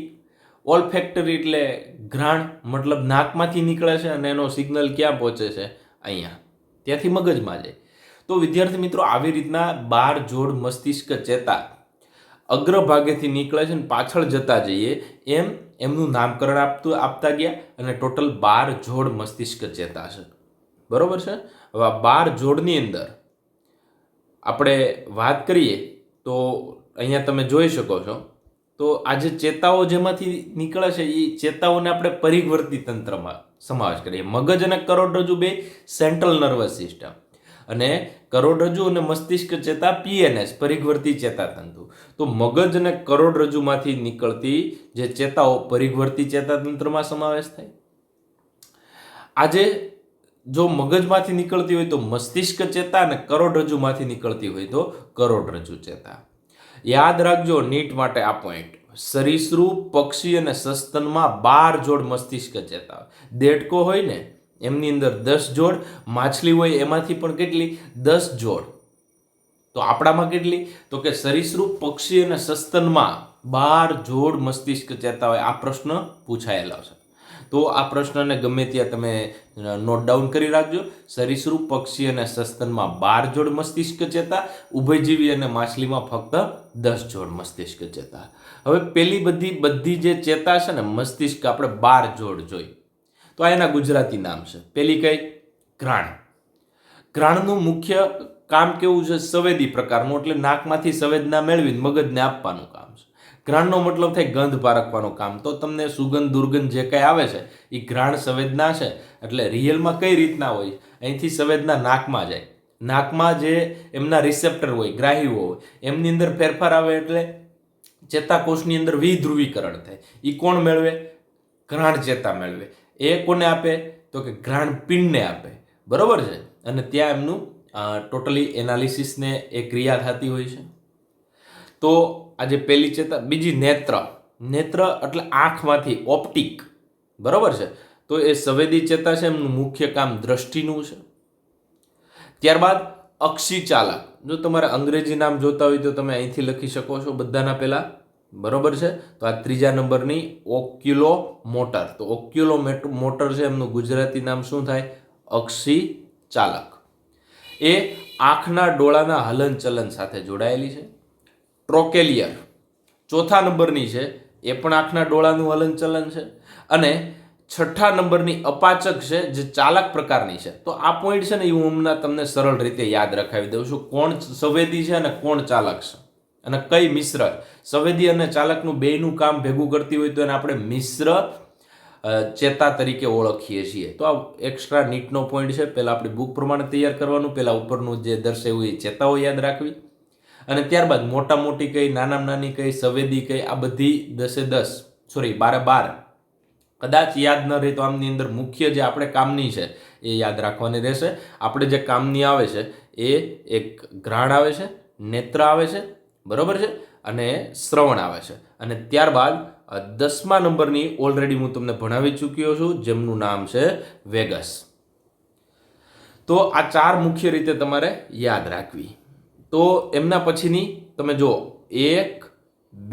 ઓલ્ફેક્ટરી એટલે ઘ્રાણ, મતલબ નાકમાંથી નીકળે છે અને એનો સિગ્નલ ક્યાં પહોંચે છે? અહીંયા, ત્યાંથી મગજમાં જાય. તો વિદ્યાર્થી મિત્રો, આવી રીતના 12 જોડ મસ્તિષ્ક ચેતા અગ્રભાગેથી નીકળે છે ને પાછળ જતા જઈએ એમ એમનું નામકરણ આપતા ગયા અને ટોટલ 12 જોડ મસ્તિષ્ક ચેતા છે. બરોબર છે. હવે આ 12 જોડની અંદર આપણે વાત કરીએ તો અહીંયા તમે જોઈ શકો છો. તો આ જે ચેતાઓ જેમાંથી નીકળે છે એ ચેતાઓને આપણે પરિવર્તી તંત્રમાં સમાવેશ કરીએ. મગજ અને કરોડરજ્જુ બે સેન્ટ્રલ નર્વસ સિસ્ટમ, અને કરોડરજ્જુ અને મસ્તિષ્ક ચેતા પીએનએસ પરિવર્તી ચેતાતંતુ. તો મગજ અને કરોડરજ્જુમાંથી નીકળતી જે ચેતાઓ પરિવર્તી ચેતાતંત્રમાં સમાવેશ થાય. આજે જો મગજમાંથી નીકળતી હોય તો મસ્તિષ્ક ચેતા અને કરોડરજ્જુમાંથી નીકળતી હોય તો કરોડરજ્જુ ચેતા. યાદ રાખજો નીટ માટે આ પોઈન્ટ. સરીસૃપ, પક્ષી અને સસ્તનમાં 12 જોડ મસ્તિષ્ક ચેતા. દેડકો હોય ને એમની અંદર 10 જોડ, માછલી હોય એમાંથી પણ કેટલી? 10 જોડ. તો આપણામાં કેટલી? તો કે સરીસૃપ, પક્ષી અને સસ્તનમાં 12 જોડ મસ્તિષ્ક ચેતા હોય. આ પ્રશ્ન પૂછાયેલો છે. તો આ પ્રશ્નને ગમે ત્યાં તમે નોટ ડાઉન કરી રાખજો. સરીસૃપ, પક્ષી અને સસ્તનમાં 12 જોડ મસ્તિષ્ક ચેતા, ઉભયજીવી અને માછલીમાં ફક્ત 10 જોડ મસ્તિષ્ક ચેતા. હવે પેલી બધી જે ચેતા છે ને મસ્તિષ્ક આપણે 12 જોડ જોઈ. તો આ એના ગુજરાતી નામ છે. પેલી કઈ? ઘ્રાણ. ઘ્રાણનું મુખ્ય કામ કેવું છે? સંવેદી પ્રકારનું, એટલે નાકમાંથી સંવેદના મેળવીને મગજને આપવાનું કામ છે. ઘ્રાણનો મતલબ થાય ગંધ પારખવાનું કામ. તો તમને સુગંધ દુર્ગંધ જે કંઈ આવે છે એ ઘ્રાણ સંવેદના છે. એટલે રિયલમાં કઈ રીતના હોય? અહીંથી સંવેદના નાકમાં જાય. નાકમાં જે એમના રિસેપ્ટર હોય, ગ્રાહીઓ હોય, એમની અંદર ફેરફાર આવે એટલે ચેતાકોષની અંદર વિધ્રુવીકરણ થાય. એ કોણ મેળવે? ઘ્રાણ ચેતા મેળવે. એ કોને આપે? તો કે ઘ્રાણ પિંડને આપે. બરોબર છે. અને ત્યાં એમનું ટોટલી એનાલિસિસને એ ક્રિયા થતી હોય છે. તો આજે પહેલી ચેતા. બીજી નેત્ર. નેત્ર એટલે આંખમાંથી ઓપ્ટિક. બરોબર છે. તો એ સંવેદી ચેતા છે, એમનું મુખ્ય કામ દ્રષ્ટિનું છે. ત્યારબાદ અક્ષિચાલક. જો તમારે અંગ્રેજી નામ જોતા હોય તો તમે અહીંથી લખી શકો છો બધાના પહેલા. બરોબર છે. તો આ ત્રીજા નંબરની ઓક્યુલોમોટર. તો ઓક્યુલોમોટર છે, એમનું ગુજરાતી નામ શું થાય? અક્ષિચાલક. એ આંખના ડોળાના હલનચલન સાથે જોડાયેલી છે. ટ્રોકેલિયર ચોથા નંબરની છે, એ પણ આંખના ડોળાનું હલનચલન છે. અને છઠ્ઠા નંબરની અપાચક છે, જે ચાલક પ્રકારની છે. તો આ પોઈન્ટ છે ને એ હું હમણાં તમને સરળ રીતે યાદ રખાવી દઉં છું. કોણ સંવેદી છે અને કોણ ચાલક છે, અને કઈ મિશ્ર. સંવેદી અને ચાલકનું બેયનું કામ ભેગું કરતી હોય તો એને આપણે મિશ્ર ચેતા તરીકે ઓળખીએ છીએ. તો આ એક્સ્ટ્રા નીટનો પોઈન્ટ છે. પહેલાં આપણી બુક પ્રમાણે તૈયાર કરવાનું. પહેલાં ઉપરનું જે દર્શાવ્યું એ ચેતાઓ યાદ રાખવી, અને ત્યારબાદ મોટા મોટી કઈ, નાના નાની કઈ, સંવેદી કઈ, આ બધી 10 એ 10 12 કદાચ યાદ ન રહે તો આમની અંદર મુખ્ય જે આપણે કામની છે એ યાદ રાખવાની રહેશે. આપણે જે કામની આવે છે એ એક ઘ્રાણ આવે છે, નેત્ર આવે છે, બરાબર છે, અને શ્રવણ આવે છે. અને ત્યારબાદ 10મા નંબરની ઓલરેડી હું તમને ભણાવી ચૂક્યો છું, જેમનું નામ છે વેગસ. તો આ 4 મુખ્ય રીતે તમારે યાદ રાખવી. તો એમના પછીની તમે જો 1,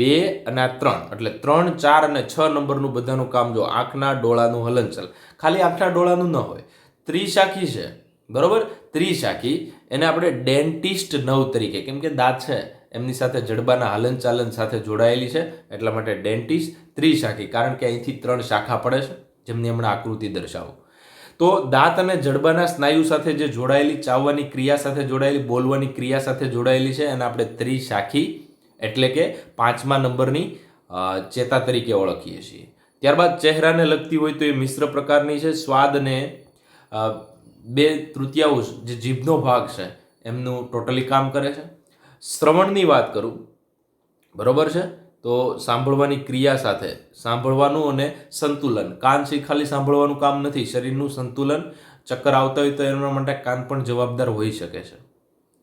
2 અને આ 3, એટલે 3, 4 અને 6 નંબરનું બધાનું કામ જો આંખના ડોળાનું હલનચલન. ખાલી આંખના ડોળાનું ન હોય, ત્રિશાખી છે, બરોબર. ત્રિશાખી એને આપણે ડેન્ટિસ્ટ નર્વ તરીકે, કેમ કે દાંત છે એમની સાથે જડબાના હલનચાલન સાથે જોડાયેલી છે, એટલા માટે ડેન્ટિસ્ટ ત્રિશાખી, કારણ કે અહીંથી 3 શાખા પડે છે, જેમની હમણાં આકૃતિ દર્શાવો. તો દાંત અને જડબાના સ્નાયુ સાથે જે જોડાયેલી, ચાવવાની ક્રિયા સાથે જોડાયેલી, બોલવાની ક્રિયા સાથે જોડાયેલી છે એને આપણે ત્રિશાખી એટલે કે 5મા નંબરની ચેતા તરીકે ઓળખીએ છીએ. ત્યારબાદ ચહેરાને લગતી હોય તો એ મિશ્ર પ્રકારની છે. સ્વાદ અને 2/3 જે જીભનો ભાગ છે એમનું ટોટલી કામ કરે છે. શ્રવણની વાત કરું, બરોબર છે, તો સાંભળવાની ક્રિયા સાથે સાંભળવાનું અને સંતુલન. કાન છે ખાલી સાંભળવાનું કામ નથી, શરીરનું સંતુલન, ચક્કર આવતા હોય તો એના માટે કાન પણ જવાબદાર હોઈ શકે છે.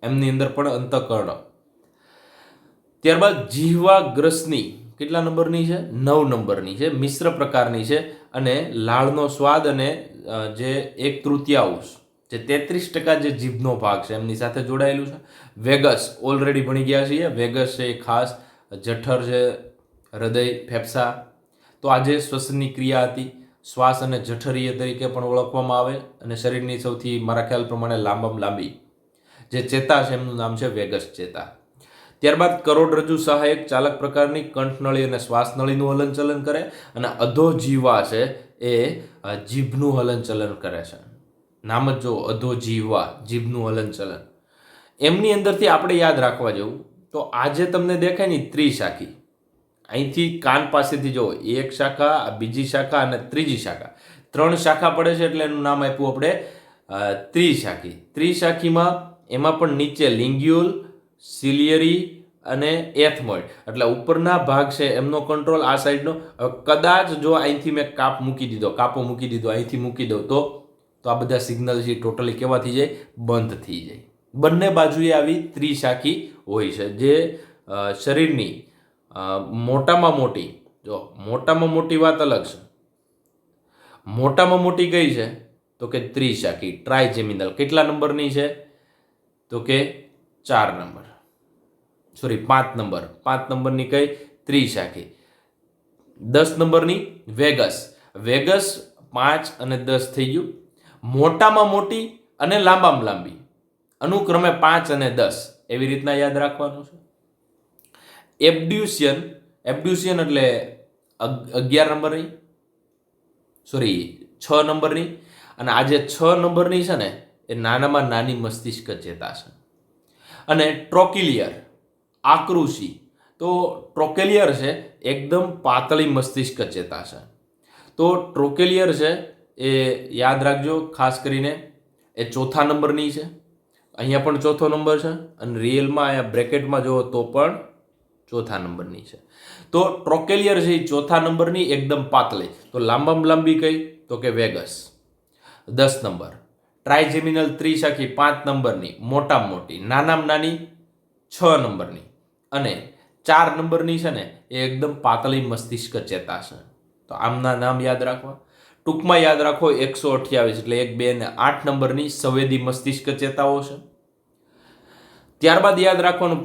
એમની અંદર પણ અંતઃકરણ. ત્યારબાદ જીહવા ગ્રસની કેટલા નંબરની છે? 9 નંબરની છે, મિશ્ર પ્રકારની છે, અને લાળનો સ્વાદ અને જે 1/3 જે 33% જે જીભનો ભાગ છે એમની સાથે જોડાયેલું છે. વેગસ ઓલરેડી ભણી ગયા છીએ. વેગસ છે એ ખાસ જઠર છે, હૃદય, ફેફસા. તો આજે શ્વસનની ક્રિયા હતી, શ્વાસ અને જઠરીય તરીકે પણ ઓળખવામાં આવે, અને શરીરની સૌથી મારા ખ્યાલ પ્રમાણે લાંબામાં લાંબી જે ચેતા છે એમનું નામ છે વેગસ ચેતા. ત્યારબાદ કરોડરજ્જુ સહાયક ચાલક પ્રકારની કંઠનળી અને શ્વાસનળીનું હલનચલન કરે, અને અધોજીહ્વા છે એ જીભનું હલનચલન કરે છે. નામ જ જો, અધોજીહ્વા, જીભનું હલનચલન. એમની અંદરથી આપણે યાદ રાખવા જેવું, તો આજે તમને દેખાય ને ત્રિશાખી, અહીંથી કાન પાસેથી જો એક શાખા, બીજી શાખા અને ત્રીજી શાખા, 3 શાખા પડે છે, એટલે એનું નામ આપ્યું આપણે ત્રિશાખી. ત્રિશાખીમાં એમાં પણ નીચે લિંગ્યુલ, સિલિયરી અને એથમોઇડ, એટલે ઉપરના ભાગ છે એમનો કંટ્રોલ આ સાઈડનો. કદાચ જો અહીંથી મેં કાપો મૂકી દીધો, અહીંથી મૂકી દઉં તો આ બધા સિગ્નલ છે ટોટલી કેવા થઈ જાય? બંધ થઈ જાય. બંને બાજુએ આવી ત્રિશાખી હોય છે, જે શરીરની મોટામાં મોટી વાત અલગ છે. મોટામાં મોટી કઈ છે? તો કે ત્રિશાખી, ટ્રાઇજેમિનલ. કેટલા નંબરની છે? તો કે 4 નંબર, સોરી 5 નંબર. 5 નંબરની કઈ? ત્રિશાખી. 10 નંબરની વેગસ. વેગસ 5 અને 10 થઈ ગયું. મોટામાં મોટી અને લાંબામાં લાંબી, અનુક્રમે 5 અને 10, એવી રીતના યાદ રાખવાનું છે. એબ્ડ્યુસિયન એટલે 11 નંબરની, સોરી 6 નંબરની. અને આ જે 6 નંબરની છે ને એ નાનામાં નાની મસ્તિષ્ક ચેતા છે. અને ટ્રોકિલિયર, આકૃષિ. તો ટ્રોકેલિયર છે એકદમ પાતળી મસ્તિષ્ક ચેતા છે. તો ટ્રોકેલિયર છે એ યાદ રાખજો, ખાસ કરીને એ 4થા નંબરની છે. અહીંયા પણ 4થો નંબર છે, અને રિયલમાં અહીંયા બ્રેકેટમાં જુઓ તો પણ 4થા નંબરની છે. તો ટ્રોકેલિયર છે એ 4થા નંબરની, એકદમ પાતળી. તો લાંબામાં લાંબી કઈ? તો કે વેગસ, 10 નંબર. ટ્રાઇજેમિનલ ત્રિશાખી 5 નંબરની, મોટામાં મોટી. નાનામાં નાની 6 નંબરની. અને 4 નંબરની છે ને એ એકદમ પાતળી મસ્તિષ્ક ચેતા છે. તો આમના નામ યાદ રાખવા. ટૂંકમાં યાદ રાખો 128, એટલે 1, 2 અને 8 નંબરની સંવેદી મસ્તિષ્ક ચેતાઓ છે. ત્યારબાદ યાદ રાખવાનું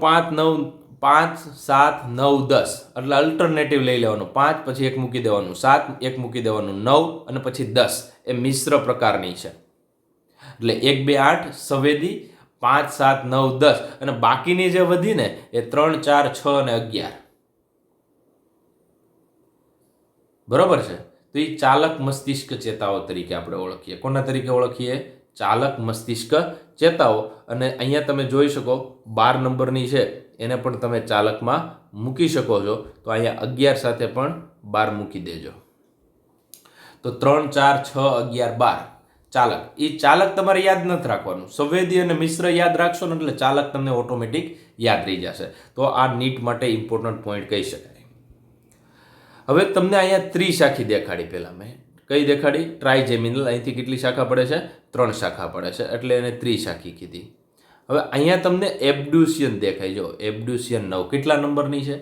5, 7, 9, 10, એટલે અલ્ટરનેટિવ લઈ લેવાનું. 5 પછી 1 મૂકી દેવાનું, 7 1 મૂકી દેવાનું, 9 અને પછી 10 એ મિશ્ર પ્રકારની છે. એટલે 1, 2, 8 સંવેદી, 5, 7, 9, 10, અને બાકીની જે વધી ને એ 3, 4, 6 અને 11, બરોબર છે. તો એ ચાલક મસ્તિષ્ક ચેતાઓ તરીકે આપણે ઓળખીએ. કોના તરીકે ઓળખીએ? ચાલક મસ્તિષ્ક ચેતાઓ. અને અહીંયા તમે જોઈ શકો 12 નંબરની છે, એને પણ તમે ચાલકમાં મૂકી શકો છો. તો અહીંયા 11 સાથે પણ 12 મૂકી દેજો. તો 3, 4, 6, 11, 12 ચાલક. એ ચાલક તમારે યાદ નથી રાખવાનું. સંવેદી અને મિશ્ર યાદ રાખશો ને એટલે ચાલક તમને ઓટોમેટિક યાદ રહી જશે. તો આ નીટ માટે ઇમ્પોર્ટન્ટ પોઈન્ટ કહી શકાય. હવે તમને અહીંયા ત્રિશાખી દેખાડી. પહેલાં મેં કઈ દેખાડી? ટ્રાઇજેમિનલ. અહીંથી કેટલી શાખા પડે છે? 3 શાખા પડે છે, એટલે એને ત્રિશાખી કીધી. હવે અહીંયા તમને એબ્ડ્યુસિયન દેખાય. જો એબ્ડ્યુસિયન 9 કેટલા નંબરની છે?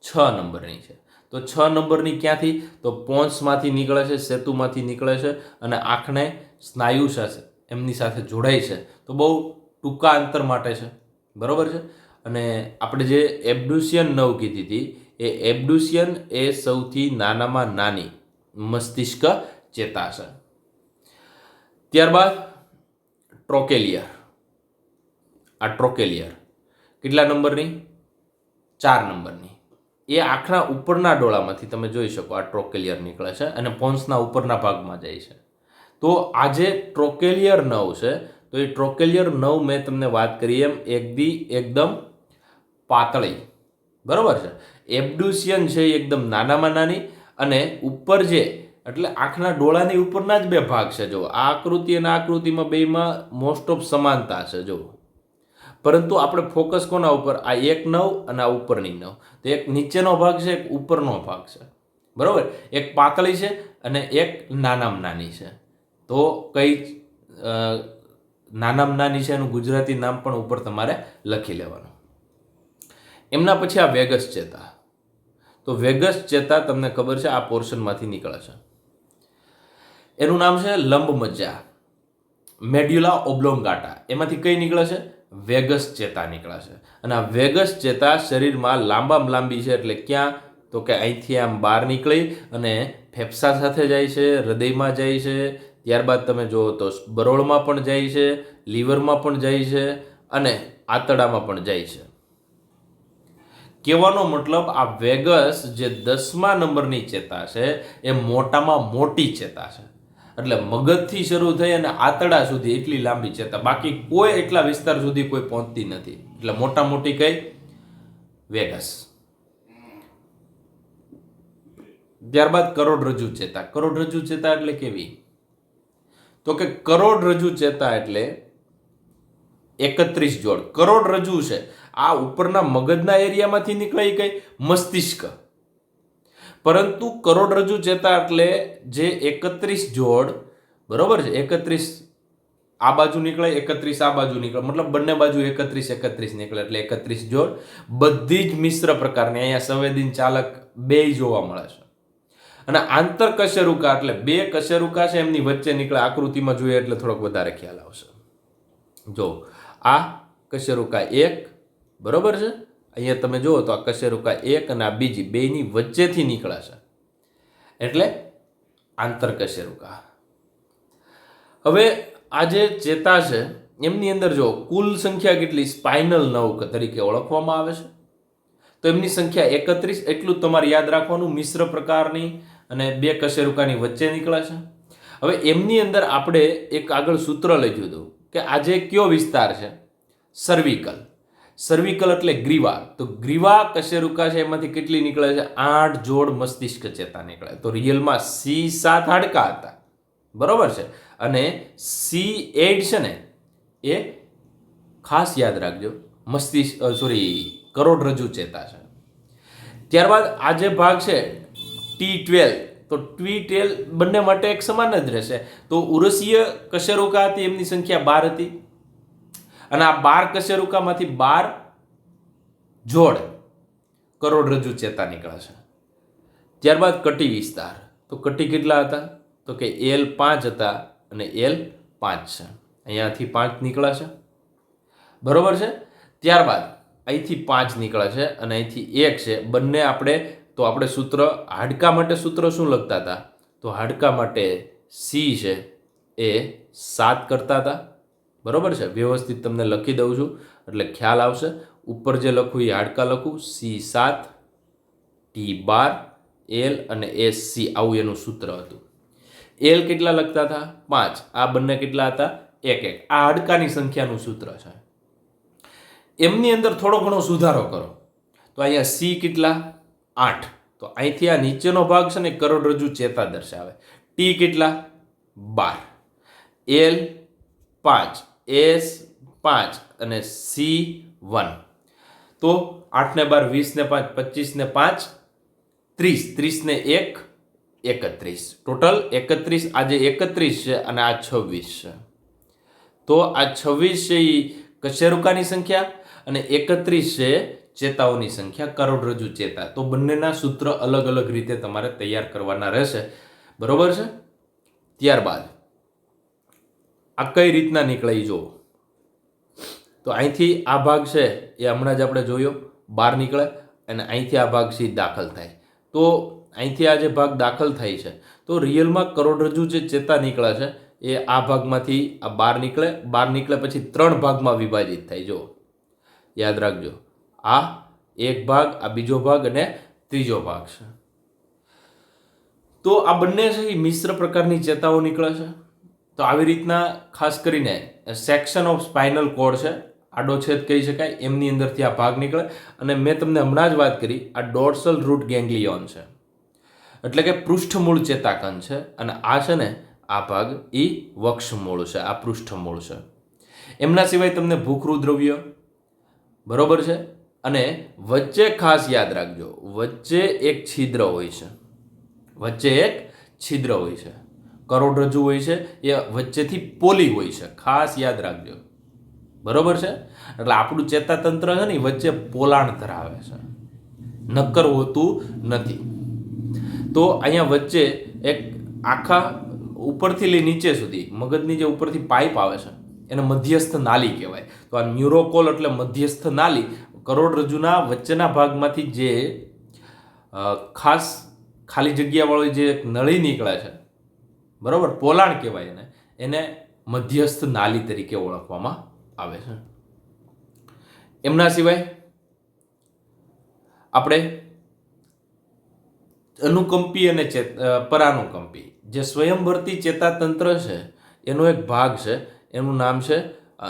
6 નંબરની છે. તો 6 નંબરની ક્યાંથી? તો પોન્સમાંથી નીકળે છે, સેતુમાંથી નીકળે છે અને આંખને સ્નાયુ સાથે એમની સાથે જોડાય છે. તો બહુ ટૂંકા અંતર માટે છે, બરાબર છે. અને આપણે જે એબ્ડ્યુસિયન 9 કીધી હતી, એ એબ્ડ્યુસિયન એ સૌથી નાનામાં નાની મસ્તિષ્ક ચેતા છે. ત્યારબાદ ટ્રોકેલિયર. આ ટ્રોકેલિયર કેટલા નંબરની? 4 નંબરની. એ આંખના ઉપરના ડોળામાંથી તમે જોઈ શકો આ ટ્રોકેલિયર નીકળે છે અને પોન્સના ઉપરના ભાગમાં જાય છે. તો આ જે ટ્રોકેલિયર નર્વ છે, તો એ ટ્રોકેલિયર નર્વ મેં તમને વાત કરી એમ એકદમ પાતળી, બરાબર છે. એબ્ડ્યુસિયન છે એ એકદમ નાનામાં નાની અને ઉપર જે એટલે આંખના ડોળાની ઉપરના જ 2 ભાગ છે. જો આ આકૃતિ અને આ આકૃતિમાં બેમાં મોસ્ટ ઓફ સમાનતા છે. જો પરંતુ આપણે ફોકસ કોના ઉપર? આ એક નવ અને આ ઉપરની નવ. તો એક નીચેનો ભાગ છે, એક ઉપરનો ભાગ છે, બરાબર. એક પાતળી છે અને એક નાનામાં નાની છે. તો કઈ નાનામાં નાની છે એનું ગુજરાતી નામ પણ ઉપર તમારે લખી લેવાનું. એમના પછી આ વેગસ ચેતા. તો વેગસ ચેતા તમને ખબર છે આ પોર્શનમાંથી નીકળે છે. એનું નામ છે લંબમજ્જા, મેડ્યુલા ઓબ્લોંગાટા. એમાંથી કઈ નીકળે છે? વેગસ ચેતા નીકળે છે. અને આ વેગસ ચેતા શરીરમાં લાંબામાં લાંબી છે. એટલે ક્યાં? તો કે અહીંથી આમ બહાર નીકળી અને ફેફસા સાથે જાય છે, હૃદયમાં જાય છે, ત્યારબાદ તમે જુઓ તો બરોળમાં પણ જાય છે, લીવરમાં પણ જાય છે અને આંતરડામાં પણ જાય છે. કહેવાનો મતલબ આ વેગસ જે 10મા નંબરની ચેતા છે એ મોટામાં મોટી ચેતા છે. એટલે મગજથી શરૂ થઈ અને આંતરડા સુધી એટલી લાંબી ચેતા, બાકી કોઈ એટલા વિસ્તાર સુધી કોઈ પહોંચતી નથી. એટલે મોટા મોટી કઈ? વેગસ. ત્યારબાદ કરોડરજ્જુ ચેતા. કરોડરજ્જુ ચેતા એટલે કેવી? તો કે કરોડરજ્જુ ચેતા એટલે 31 જોડ. કરોડરજ્જુ છે આ ઉપરના મગજના એરિયામાંથી નીકળે કઈ? મસ્તિષ્ક. પરંતુ કરોડરજ્જુ ચેતા એટલે જે 31 જોડ, બરોબર છે, 31 આ બાજુ નીકળે, 31 આ બાજુ નીકળે, મતલબ બંને બાજુ 31 નીકળે, એટલે 31 જોડ. બધી જ મિશ્ર પ્રકારની. અહીંયા સંવેદન ચાલક 2 જોવા મળે છે. અને આંતર કશેરુકા એટલે 2 કશેરુકા છે એમની વચ્ચે નીકળે. આકૃતિમાં જોઈએ એટલે થોડોક વધારે ખ્યાલ આવશે. જો આ કશેરુકા 1, બરોબર છે. અહીંયા તમે જુઓ તો આ કશેરુકા 1 અને આ બીજી 2ની વચ્ચેથી નીકળે છે, એટલે આંતર કશેરુકા. હવે આ જે ચેતા છે એમની અંદર જો કુલ સંખ્યા કેટલી? સ્પાઇનલ નર્વ તરીકે ઓળખવામાં આવે છે. તો એમની સંખ્યા 31. એટલું જ તમારે યાદ રાખવાનું. મિશ્ર પ્રકારની અને 2 કશેરુકાની વચ્ચે નીકળે છે. હવે એમની અંદર આપણે એક આગળ સૂત્ર લખ્યું હતું કે આજે કયો વિસ્તાર છે? સર્વિકલ. સર્વિકલ એટલે ગ્રીવા. તો ગ્રીવા કશેરુકા છે એમાંથી કેટલી નીકળે છે? 8 જોડ મસ્તિષ્ક ચેતા નીકળે. તો રિયલમાં C7 હાડકા હતા, બરોબર છે. અને C8 છે ને એ ખાસ યાદ રાખજો કરોડરજ્જુ ચેતા છે. ત્યારબાદ આ જે ભાગ છે T12, તો T12 બંને માટે એક સમાન જ રહેશે. તો ઉરસીય કશેરુકા હતી એમની સંખ્યા 12 હતી અને આ 12 કશેરુકામાંથી 12 જોડ કરોડરજ્જુ ચેતા નીકળે છે. ત્યારબાદ કટી વિસ્તાર. તો કટી કેટલા હતા? તો કે L5 હતા અને L5 છે. અહીંયાથી 5 નીકળે છે, બરોબર છે. ત્યારબાદ અહીંથી 5 નીકળે છે અને અહીંથી 1 છે. બંને આપણે સૂત્ર હાડકા માટે સૂત્ર શું લખતા હતા? તો હાડકા માટે C છે એ 7 કરતા હતા, બરોબર છે. વ્યવસ્થિત તમને લખી દઉં છું એટલે ખ્યાલ આવશે. ઉપર જે લખું એ હાડકા લખું, C7, T12, L અને SC, આવું એનું સૂત્ર હતું. L કેટલા લખતા હતા? 5. આ બંને કેટલા હતા? 1. આ હાડકાની સંખ્યાનું સૂત્ર છે. એમની અંદર થોડો ઘણો સુધારો કરો તો અહીંયા C કેટલા? 8. તો અહીંથી આ નીચેનો ભાગ છે ને કરોડરજ્જુ ચેતા દર્શાવે. T કેટલા? 12, L 5, S 5 અને C 1. તો 8 ને 12 20 ને 5 25 ને 5 30, 30 ને 1, 31, ટોટલ 31. આજે 31 છે અને આ 26 છે. તો આ 26 છે એ કશેરુકાની સંખ્યા અને 31 છે ચેતાઓની સંખ્યા, કરોડરજ્જુ ચેતા. તો બંનેના સૂત્ર અલગ અલગ રીતે તમારે તૈયાર કરવાના રહેશે. બરોબર છે. ત્યારબાદ આ કઈ રીતના નીકળે એ જુઓ. તો અહીંથી આ ભાગ છે એ હમણાં જ આપણે જોયો બહાર નીકળે અને અહીંથી આ ભાગ સીધ દાખલ થાય. તો અહીંથી આ જે ભાગ દાખલ થાય છે તો રિયલમાં કરોડરજ્જુ જે ચેતા નીકળે છે એ આ ભાગમાંથી આ બહાર નીકળે પછી 3 ભાગમાં વિભાજિત થાય. જો યાદ રાખજો, આ એક ભાગ, આ બીજો ભાગ અને ત્રીજો ભાગ છે. તો આ બંને છે એ મિશ્ર પ્રકારની ચેતાઓ નીકળે છે. તો આવી રીતના ખાસ કરીને સેક્શન ઓફ સ્પાઇનલ કોર્ડ છે, આડો છેદ કહી શકાય, એમની અંદરથી આ ભાગ નીકળે. અને મેં તમને હમણાં જ વાત કરી, આ ડોર્સલ રૂટ ગેંગ્લિયોન છે, એટલે કે પૃષ્ઠમૂળ ચેતાકંદ છે. અને આ છે ને આ ભાગ એ વક્ષમૂળ છે, આ પૃષ્ઠમૂળ છે. એમના સિવાય તમને ભૂખરું દ્રવ્ય, બરોબર છે. અને વચ્ચે ખાસ યાદ રાખજો, વચ્ચે એક છિદ્ર હોય છે, કરોડરજ્જુ હોય છે એ વચ્ચેથી પોલી હોય છે, ખાસ યાદ રાખજો. બરોબર છે. એટલે આપણું ચેતાતંત્ર છે ને વચ્ચે પોલાણ ધરાવે છે, નક્કર હોતું નથી. તો અહીંયા વચ્ચે એક આખા ઉપરથી લઈ નીચે સુધી મગજની જે ઉપરથી પાઇપ આવે છે એને મધ્યસ્થ નાલી કહેવાય. તો આ ન્યુરોકોલ એટલે મધ્યસ્થ નાલી, કરોડરજ્જુના વચ્ચેના ભાગમાંથી જે ખાસ ખાલી જગ્યાવાળી જે નળી નીકળે છે, બરોબર, પોલાણ કહેવાય એને મધ્યસ્થ નાલી તરીકે ઓળખવામાં આવે છે. એમના સિવાય આપણે અનુકંપી અને પરાનુકંપી જે સ્વયંવર્તી ચેતાતંત્ર છે એનો એક ભાગ છે, એનું નામ છે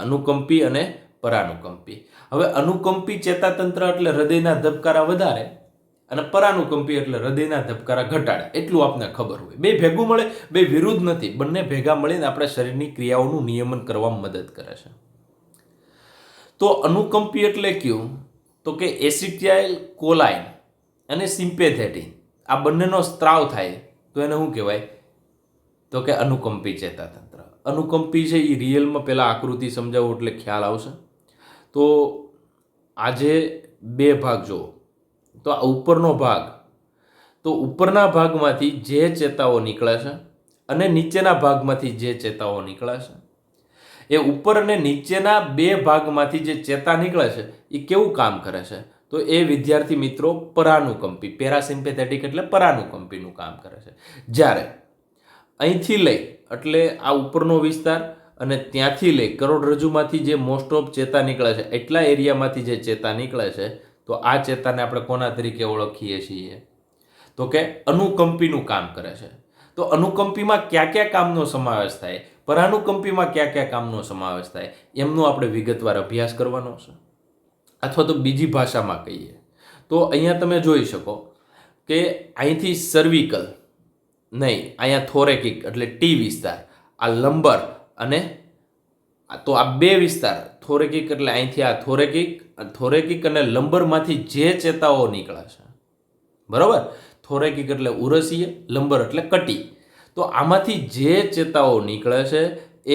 અનુકંપી અને પરાનુકંપી. હવે અનુકંપી ચેતાતંત્ર એટલે હૃદયના ધબકારા વધારે અને પરાનુકંપી એટલે હૃદયના ધબકારા ઘટાડે, એટલું આપને ખબર હોય. બે ભેગું મળે, બે વિરુદ્ધ નથી, બંને ભેગા મળીને આપણા શરીરની ક્રિયાઓનું નિયમન કરવામાં મદદ કરે છે. તો અનુકંપી એટલે કયું? તો કે એસિટાઇલ કોલાઇન અને સિમ્પેથેટિન આ બંનેનો સ્ત્રાવ થાય તો એને શું કહેવાય? તો કે અનુકંપી ચેતાતંત્ર. અનુકંપી છે એ રિયલમાં પહેલાં આકૃતિ સમજાવું એટલે ખ્યાલ આવશે. તો આજે બે ભાગ જુઓ. તો આ ઉપરનો ભાગ, તો ઉપરના ભાગમાંથી જે ચેતાઓ નીકળે છે અને નીચેના ભાગમાંથી જે ચેતાઓ નીકળે છે, એ ઉપર અને નીચેના બે ભાગમાંથી જે ચેતા નીકળે છે એ કેવું કામ કરે છે? તો એ વિદ્યાર્થી મિત્રો પરાનુકંપી, પેરાસિમ્પેથેટિક એટલે પરાનુકંપીનું કામ કરે છે. જ્યારે અહીંથી લઈ એટલે આ ઉપરનો વિસ્તાર અને ત્યાંથી લઈ કરોડરજ્જુમાંથી જે મોસ્ટ ઓફ ચેતા નીકળે છે એટલા એરિયામાંથી જે ચેતા નીકળે છે, તો આ ચેતાને આપણે કોના તરીકે ઓળખીએ છીએ? તો કે અનુકંપીનું કામ કરે છે. તો અનુકંપીમાં કયા કયા કામનો સમાવેશ થાય, પરાનુકંપીમાં કયા કયા કામનો સમાવેશ થાય, એમનો આપણે વિગતવાર અભ્યાસ કરવાનો છે. અથવા તો બીજી ભાષામાં કહીએ તો અહીંયા તમે જોઈ શકો કે અહીંથી સર્વિકલ નહીં, અહીંયા થોરેકિક એટલે ટી વિસ્તાર, આ લંબર અને તો આ બે વિસ્તાર થોરેકિક એટલે અહીંથી આ થોરેકિક અને લંબરમાંથી જે ચેતાઓ નીકળે છે, બરોબર, થોરેકિક એટલે ઉરસીય, લંબર એટલે કટી. તો આમાંથી જે ચેતાઓ નીકળે છે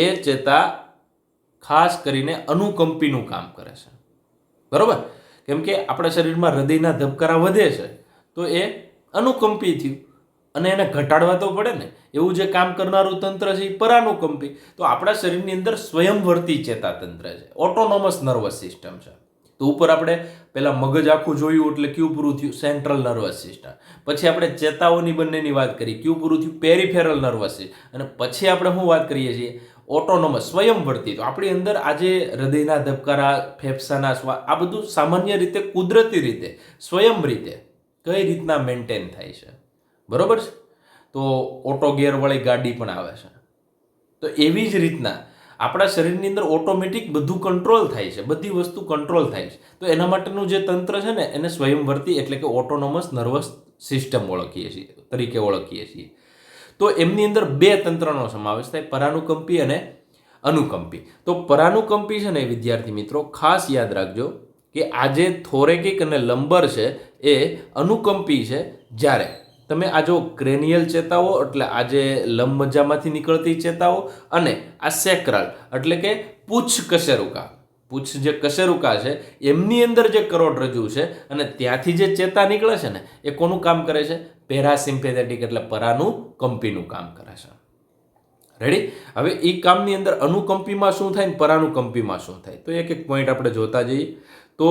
એ ચેતા ખાસ કરીને અનુકંપીનું કામ કરે છે, બરોબર. કેમ કે આપણા શરીરમાં હૃદયના ધબકારા વધે છે તો એ અનુકંપી થયું અને એને ઘટાડવા તો પડે ને, એવું જે કામ કરનારું તંત્ર છે એ પરાનુકંપી. તો આપણા શરીરની અંદર સ્વયંવર્તી ચેતાતંત્ર છે, ઓટોનોમસ નર્વસ સિસ્ટમ છે. તો ઉપર આપણે પહેલા મગજ આખું જોયું એટલે કયું પૂરું થયું? Central nervous system. પછી આપણે ચેતાઓની બંનેની વાત કરી, કયું પૂરું થયું? Peripheral nervous system. અને પછી આપણે શું વાત કરીએ છીએ? ઓટોનોમસ, સ્વયંવર્તી. તો આપણી અંદર આજે હૃદયના ધબકારા, ફેફસાના શ્વાસ, આ બધું સામાન્ય રીતે કુદરતી રીતે, સ્વયં રીતે કઈ રીતના મેન્ટેન થાય છે, બરોબર છે. તો ઓટો ગિયરવાળી ગાડી પણ આવે છે. તો એવી જ રીતના આપણા શરીરની અંદર ઓટોમેટિક બધું કંટ્રોલ થાય છે, બધી વસ્તુ કંટ્રોલ થાય છે. તો એના માટેનું જે તંત્ર છે ને એને સ્વયંવર્તી એટલે કે ઓટોનોમસ નર્વસ સિસ્ટમ તરીકે ઓળખીએ છીએ. તો એમની અંદર બે તંત્રનો સમાવેશ થાય, પરાનુકંપી અને અનુકંપી. તો પરાનુકંપી છે ને વિદ્યાર્થી મિત્રો ખાસ યાદ રાખજો કે આ જે થોરેકિક અને લંબર છે એ અનુકંપી છે. જ્યારે તમે આ જો ક્રેનિયલ ચેતાઓ એટલે આ જે લંબમજ્જામાંથી નીકળતી ચેતાઓ અને આ સેક્રલ એટલે કે પૂછ કશેરુકા, પૂછ જે કશેરુકા છે એમની અંદર જે કરોડરજ્જુ છે અને ત્યાંથી જે ચેતા નીકળે છે ને એ કોનું કામ કરે છે? પેરાસિમ્પેથેટિક એટલે પરાનુકંપીનું કામ કરે છે. રેડી? હવે એ કામની અંદર અનુકંપીમાં શું થાય ને પરાનુકંપીમાં શું થાય તો એક એક પોઈન્ટ આપણે જોતા જઈએ. તો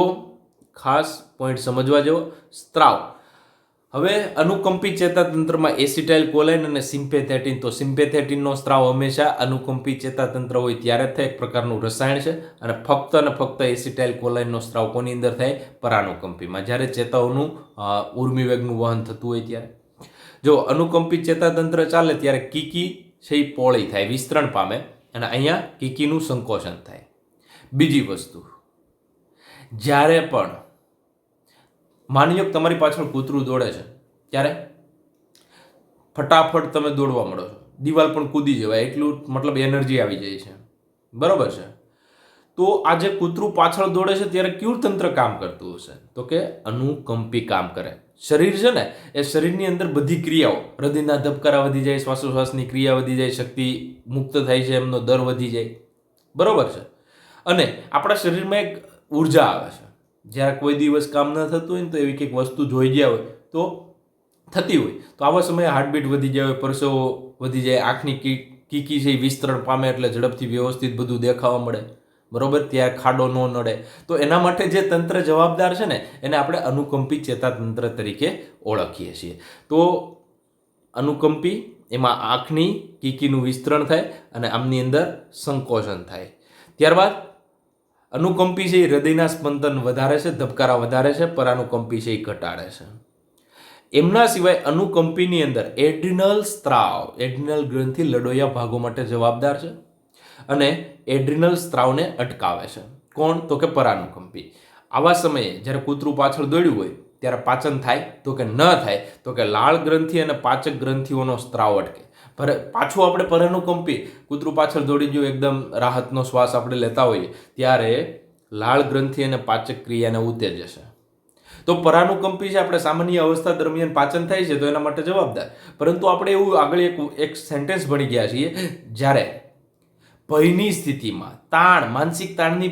ખાસ પોઈન્ટ સમજવા જેવો. સ્ત્રાવ. હવે અનુકંપી ચેતાતંત્રમાં એસિટાઇલ કોલાઇન અને સિમ્પેથેટિન. તો સિમ્પેથેટિનનો સ્ત્રાવ હંમેશા અનુકંપી ચેતાતંત્ર હોય ત્યારે થાય. એક પ્રકારનું રસાયણ છે. અને ફક્ત એસિટાઇલ કોલાઇનનો સ્ત્રાવ કોની અંદર થાય? પરાનુકંપીમાં, જ્યારે ચેતાઓનું ઉર્મિવેગનું વહન થતું હોય ત્યારે. જો અનુકંપી ચેતાતંત્ર ચાલે ત્યારે કીકી છે એ પોળી થાય, વિસ્તરણ પામે, અને અહીંયા કીકીનું સંકોચન થાય. બીજી વસ્તુ, જ્યારે પણ માની લો તમારી પાછળ કૂતરું દોડે છે ત્યારે ફટાફટ તમે દોડવા મળો છો, દિવાલ પણ કૂદી જવાય એટલું મતલબ એનર્જી આવી જાય છે. બરોબર છે? તો આ જે કૂતરું પાછળ દોડે છે ત્યારે કયું તંત્ર કામ કરતું હશે? તો કે અનુકંપી કામ કરે. શરીર છે ને એ શરીરની અંદર બધી ક્રિયાઓ, હૃદયના ધબકારા વધી જાય, શ્વાસોશ્વાસની ક્રિયા વધી જાય, શક્તિ મુક્ત થાય છે, એમનો દર વધી જાય. બરોબર છે? અને આપણા શરીરમાં એક ઉર્જા આવે છે. જ્યારે કોઈ દિવસ કામ ન થતું હોય ને તો એવી કંઈક વસ્તુ જોઈ ગયા હોય તો થતી હોય તો આવા સમયે હાર્ટબીટ વધી જાય હોય, પરસેવો વધી જાય, આંખની કીકી છે એ વિસ્તરણ પામે એટલે ઝડપથી વ્યવસ્થિત બધું દેખાવા મળે. બરોબર? ત્યાં ખાડો ન નડે. તો એના માટે જે તંત્ર જવાબદાર છે ને એને આપણે અનુકંપી ચેતાતંત્ર તરીકે ઓળખીએ છીએ. તો અનુકંપી એમાં આંખની કીકીનું વિસ્તરણ થાય અને આમની અંદર સંકોચન થાય. ત્યારબાદ અનુકંપી છે એ હૃદયના સ્પંદન વધારે છે, ધબકારા વધારે છે. પરાનુકંપી છે એ ઘટાડે છે. એમના સિવાય અનુકંપીની અંદર એડ્રિનલ સ્ત્રાવ, એડ્રિનલ ગ્રંથિ લડોયા ભાગો માટે જવાબદાર છે અને એડ્રિનલ સ્ત્રાવને અટકાવે છે. કોણ? તો કે પરાનુકંપી. આવા સમયે જ્યારે કૂતરું પાછળ દોડ્યું હોય ત્યારે પાચન થાય? તો કે ન થાય. તો કે લાળ ગ્રંથિ અને પાચક ગ્રંથિઓનો સ્ત્રાવ અટકે. પાછું આપણે પરાનુકંપી, કૂતરું પાછળ દોડી ગયું, એકદમ રાહતનો શ્વાસ આપણે લેતા હોઈએ ત્યારે લાળ ગ્રંથિ અને પાચક ક્રિયાને ઉત્તેજે છે. તો પરાનુકંપી છે આપણે સામાન્ય અવસ્થા દરમિયાન પાચન થાય છે તો એના માટે જવાબદાર. પરંતુ આપણે એવું આગળ એક સેન્ટેન્સ ભણી ગયા છીએ, જ્યારે ભયની સ્થિતિમાં, માનસિક તાણની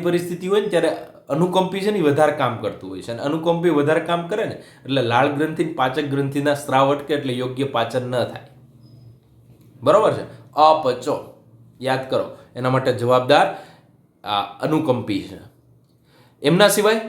પરિસ્થિતિ હોય ને ત્યારે અનુકંપી છે ને વધારે કામ કરતું હોય છે. અને અનુકંપી વધારે કામ કરે ને એટલે લાળ ગ્રંથિ, પાચક ગ્રંથિના સ્ત્રાવ અટકે એટલે યોગ્ય પાચન ન થાય. બરોબર છે? અપચો યાદ કરો, એના માટે જવાબદાર અનુકંપી છે. એમના સિવાય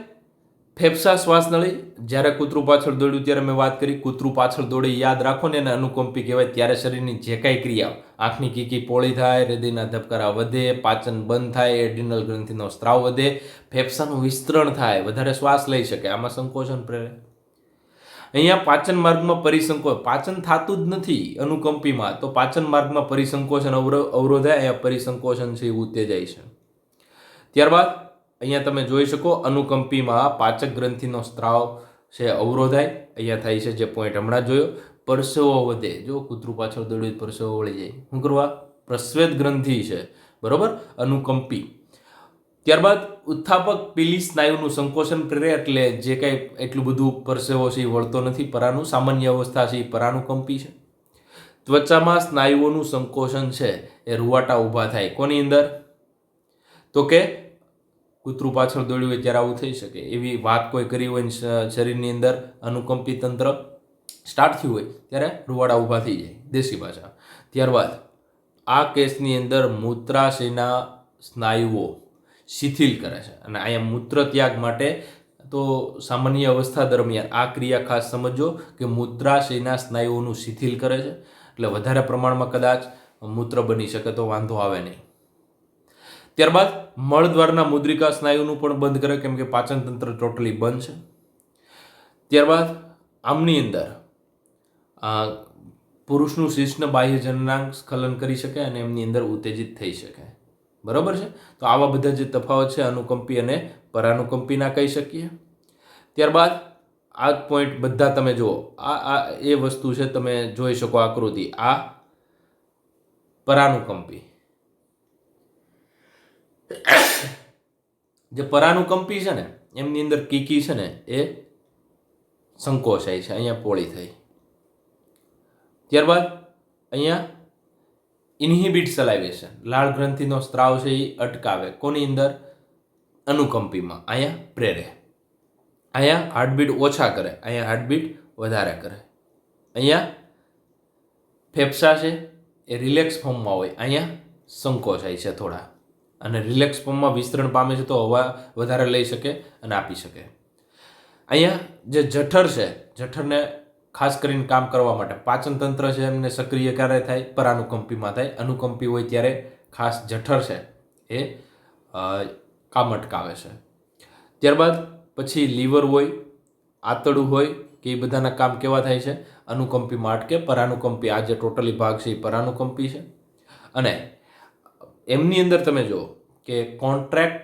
ફેફસા, શ્વાસનળી. જ્યારે કૂતરું પાછળ દોડ્યું ત્યારે મેં વાત કરી, કૂતરું પાછળ દોડે યાદ રાખો ને એને અનુકંપી કહેવાય. ત્યારે શરીરની જે કાંઈ ક્રિયાઓ, આંખની કીકી પોળી થાય, હૃદયના ધબકારા વધે, પાચન બંધ થાય, એડ્રિનલ ગ્રંથિનો સ્ત્રાવ વધે, ફેફસાનું વિસ્તરણ થાય, વધારે શ્વાસ લઈ શકે, આમાં સંકોચન પ્રેરે. અહીંયા પાચન માર્ગમાં પાચન થતું જ નથી અનુકંપીમાં, તો પાચન માર્ગમાં પરિસંકોચન અવરોધાય, અહીંયા પરિસંકોચન છે એ ઉત્તેજાય છે. ત્યારબાદ અહીંયા તમે જોઈ શકો અનુકંપીમાં પાચક ગ્રંથિનો સ્ત્રાવ છે અવરોધાય, અહીંયા થાય છે જે પોઈન્ટ હમણાં જોયો. પરસેવો વધે, જો કૂતરું પાછળ દોડ્યું પરસેવો વળી જાય. શું કરવા? પ્રસ્વેદ ગ્રંથિ છે. બરોબર? અનુકંપી. ત્યારબાદ ઉત્થાપક પીલી સ્નાયુનું સંકોચન પ્રેરે એટલે જે કાંઈ એટલું બધું પરસેવો છે એ વળતો નથી. સામાન્ય અવસ્થા છે એ પરાનુકંપી છે. ત્વચામાં સ્નાયુઓનું સંકોચન છે એ રૂવાટા ઊભા થાય. કોની અંદર? તો કે કૂતરું પાછળ દોડ્યું હોય ત્યારે આવું થઈ શકે એવી વાત કોઈ કરી હોય શરીરની અંદર અનુકંપી તંત્ર સ્ટાર્ટ થયું હોય ત્યારે રૂવાડા ઊભા થઈ જાય, દેશી ભાષા. ત્યારબાદ આ કેસની અંદર મૂત્રાશયના સ્નાયુઓ શિથિલ કરે છે. અને અહીંયા મૂત્ર ત્યાગ માટે તો સામાન્ય અવસ્થા દરમિયાન આ ક્રિયા ખાસ સમજો કે મૂત્રાશયના સ્નાયુઓનું શિથિલ કરે છે. એટલે વધારે પ્રમાણમાં કદાચ મૂત્ર બની શકે તો વાંધો આવે નહીં. ત્યારબાદ મળદ્વારના મુદ્રિકા સ્નાયુનું પણ બંધ કરે, કેમ કે પાચન તંત્ર ટોટલી બંધ છે. ત્યારબાદ આમની અંદર પુરુષનું શિશ્ન બાહ્ય જનનાંગ સ્ખલન કરી શકે અને એમની અંદર ઉત્તેજિત થઈ શકે. બરાબર છે? તો આવા બધા જે તફાવત છે અનુકંપી અને પરાનુકંપીના કહી શકીએ. ત્યારબાદ આ પોઈન્ટ બધા તમે જુઓ, આ એ વસ્તુ છે, તમે જોઈ શકો આકૃતિ. આ પરાનુકંપી, જે પરાનુકંપી છે ને એમની અંદર કીકી છે ને એ સંકોચાય છે, અહીંયા પોળી થઈ. ત્યારબાદ અહીંયા ઇન્હિબિટ સલાઇવેશન, લાળ ગ્રંથિનો સ્ત્રાવ છે એ અટકાવે. કોની અંદર? અનુકંપીમાં. અહીંયા પ્રેરે. અહીંયા હાર્ટબીટ ઓછા કરે, અહીંયા હાર્ટબીટ વધારે કરે. અહીંયા ફેફસા છે એ રિલેક્સ ફોર્મમાં હોય, અહીંયા સંકોચાય છે થોડા, અને રિલેક્સ ફોર્મમાં વિસ્તરણ પામે છે તો હવા વધારે લઈ શકે અને આપી શકે. અહીંયા જે જઠર છે, જઠરને ખાસ કરીને કામ કરવા માટે પાચન તંત્ર છે એમને સક્રિય ક્યારે થાય? પરાનુકંપીમાં થાય. અનુકંપી હોય ત્યારે ખાસ જઠર છે એ કામ અટકાવે છે. ત્યારબાદ પછી લીવર હોય, આંતરડું હોય કે એ બધાના કામ કેવા થાય છે? અનુકંપીમાં અટકે. પરાનુકંપી આ જે ટોટલી ભાગ છે એ પરાનુકંપી છે. અને એમની અંદર તમે જુઓ કે કોન્ટ્રાક્ટ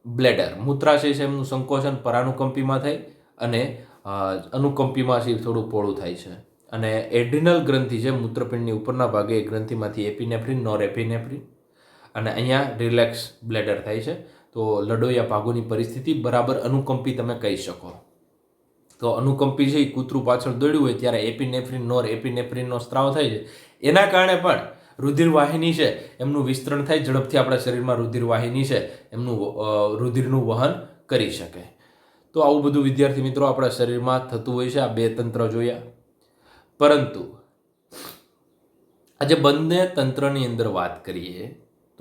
બ્લેડર, મૂત્રાશય છે એમનું સંકોચન પરાનુકંપીમાં થાય અને અનુકંપીમાં છે થોડું પોળું થાય છે. અને એડ્રિનલ ગ્રંથિ છે મૂત્રપિંડની ઉપરના ભાગે, એ ગ્રંથિમાંથી એપિનેફ્રિન, નોરેપિનેફ્રિન, અને અહીંયા રિલેક્સ બ્લેડર થાય છે. તો લડોયા ભાગોની પરિસ્થિતિ બરાબર અનુકંપી તમે કહી શકો. તો અનુકંપી છે એ કૂતરું પાછળ દોડ્યું હોય ત્યારે એપિનેફ્રિન, નોર એપિનેફ્રિનનો સ્ત્રાવ થાય છે. એના કારણે પણ રુધિરવાહિની છે એમનું વિસ્તરણ થાય, ઝડપથી આપણા શરીરમાં રુધિરવાહિની છે એમનું રુધિરનું વહન કરી શકે. તો આવું બધું વિદ્યાર્થી મિત્રો આપણા શરીરમાં થતું હોય છે. આ બે તંત્ર જોયા. પરંતુ આજે બંને તંત્રની અંદર વાત કરીએ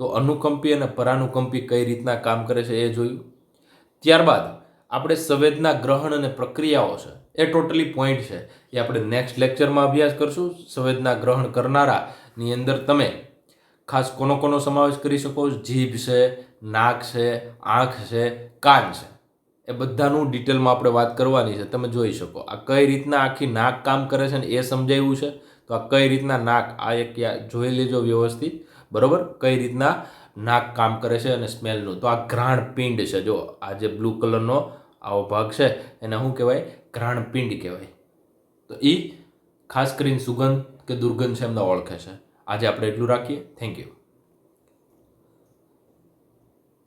તો અનુકંપી અને પરાનુકંપી કઈ રીતના કામ કરે છે એ જોયું. ત્યારબાદ આપણે સંવેદના ગ્રહણ અને પ્રક્રિયાઓ છે એ ટોટલી પોઈન્ટ છે એ આપણે નેક્સ્ટ લેક્ચરમાં અભ્યાસ કરશું. સંવેદના ગ્રહણ કરનારાની અંદર તમે ખાસ કોનો સમાવેશ કરી શકો? જીભ છે, નાક છે, આંખ છે, કાન છે, એ બધાનું ડિટેલમાં આપણે વાત કરવાની છે. તમે જોઈ શકો આ કઈ રીતના આખી નાક કામ કરે છે ને એ સમજાવ્યું છે. તો આ કઈ રીતના નાક, આ એક જોઈ લેજો વ્યવસ્થિત, બરોબર, કઈ રીતના નાક કામ કરે છે અને સ્મેલનું. તો આ ઘ્રાણ પિંડ છે. જો આ જે બ્લુ કલરનો આવો ભાગ છે એને શું કહેવાય? ઘ્રાણ પિંડ કહેવાય. તો એ ખાસ કરીને સુગંધ કે દુર્ગંધ છે એમને ઓળખે છે. આજે આપણે એટલું રાખીએ. Thank you.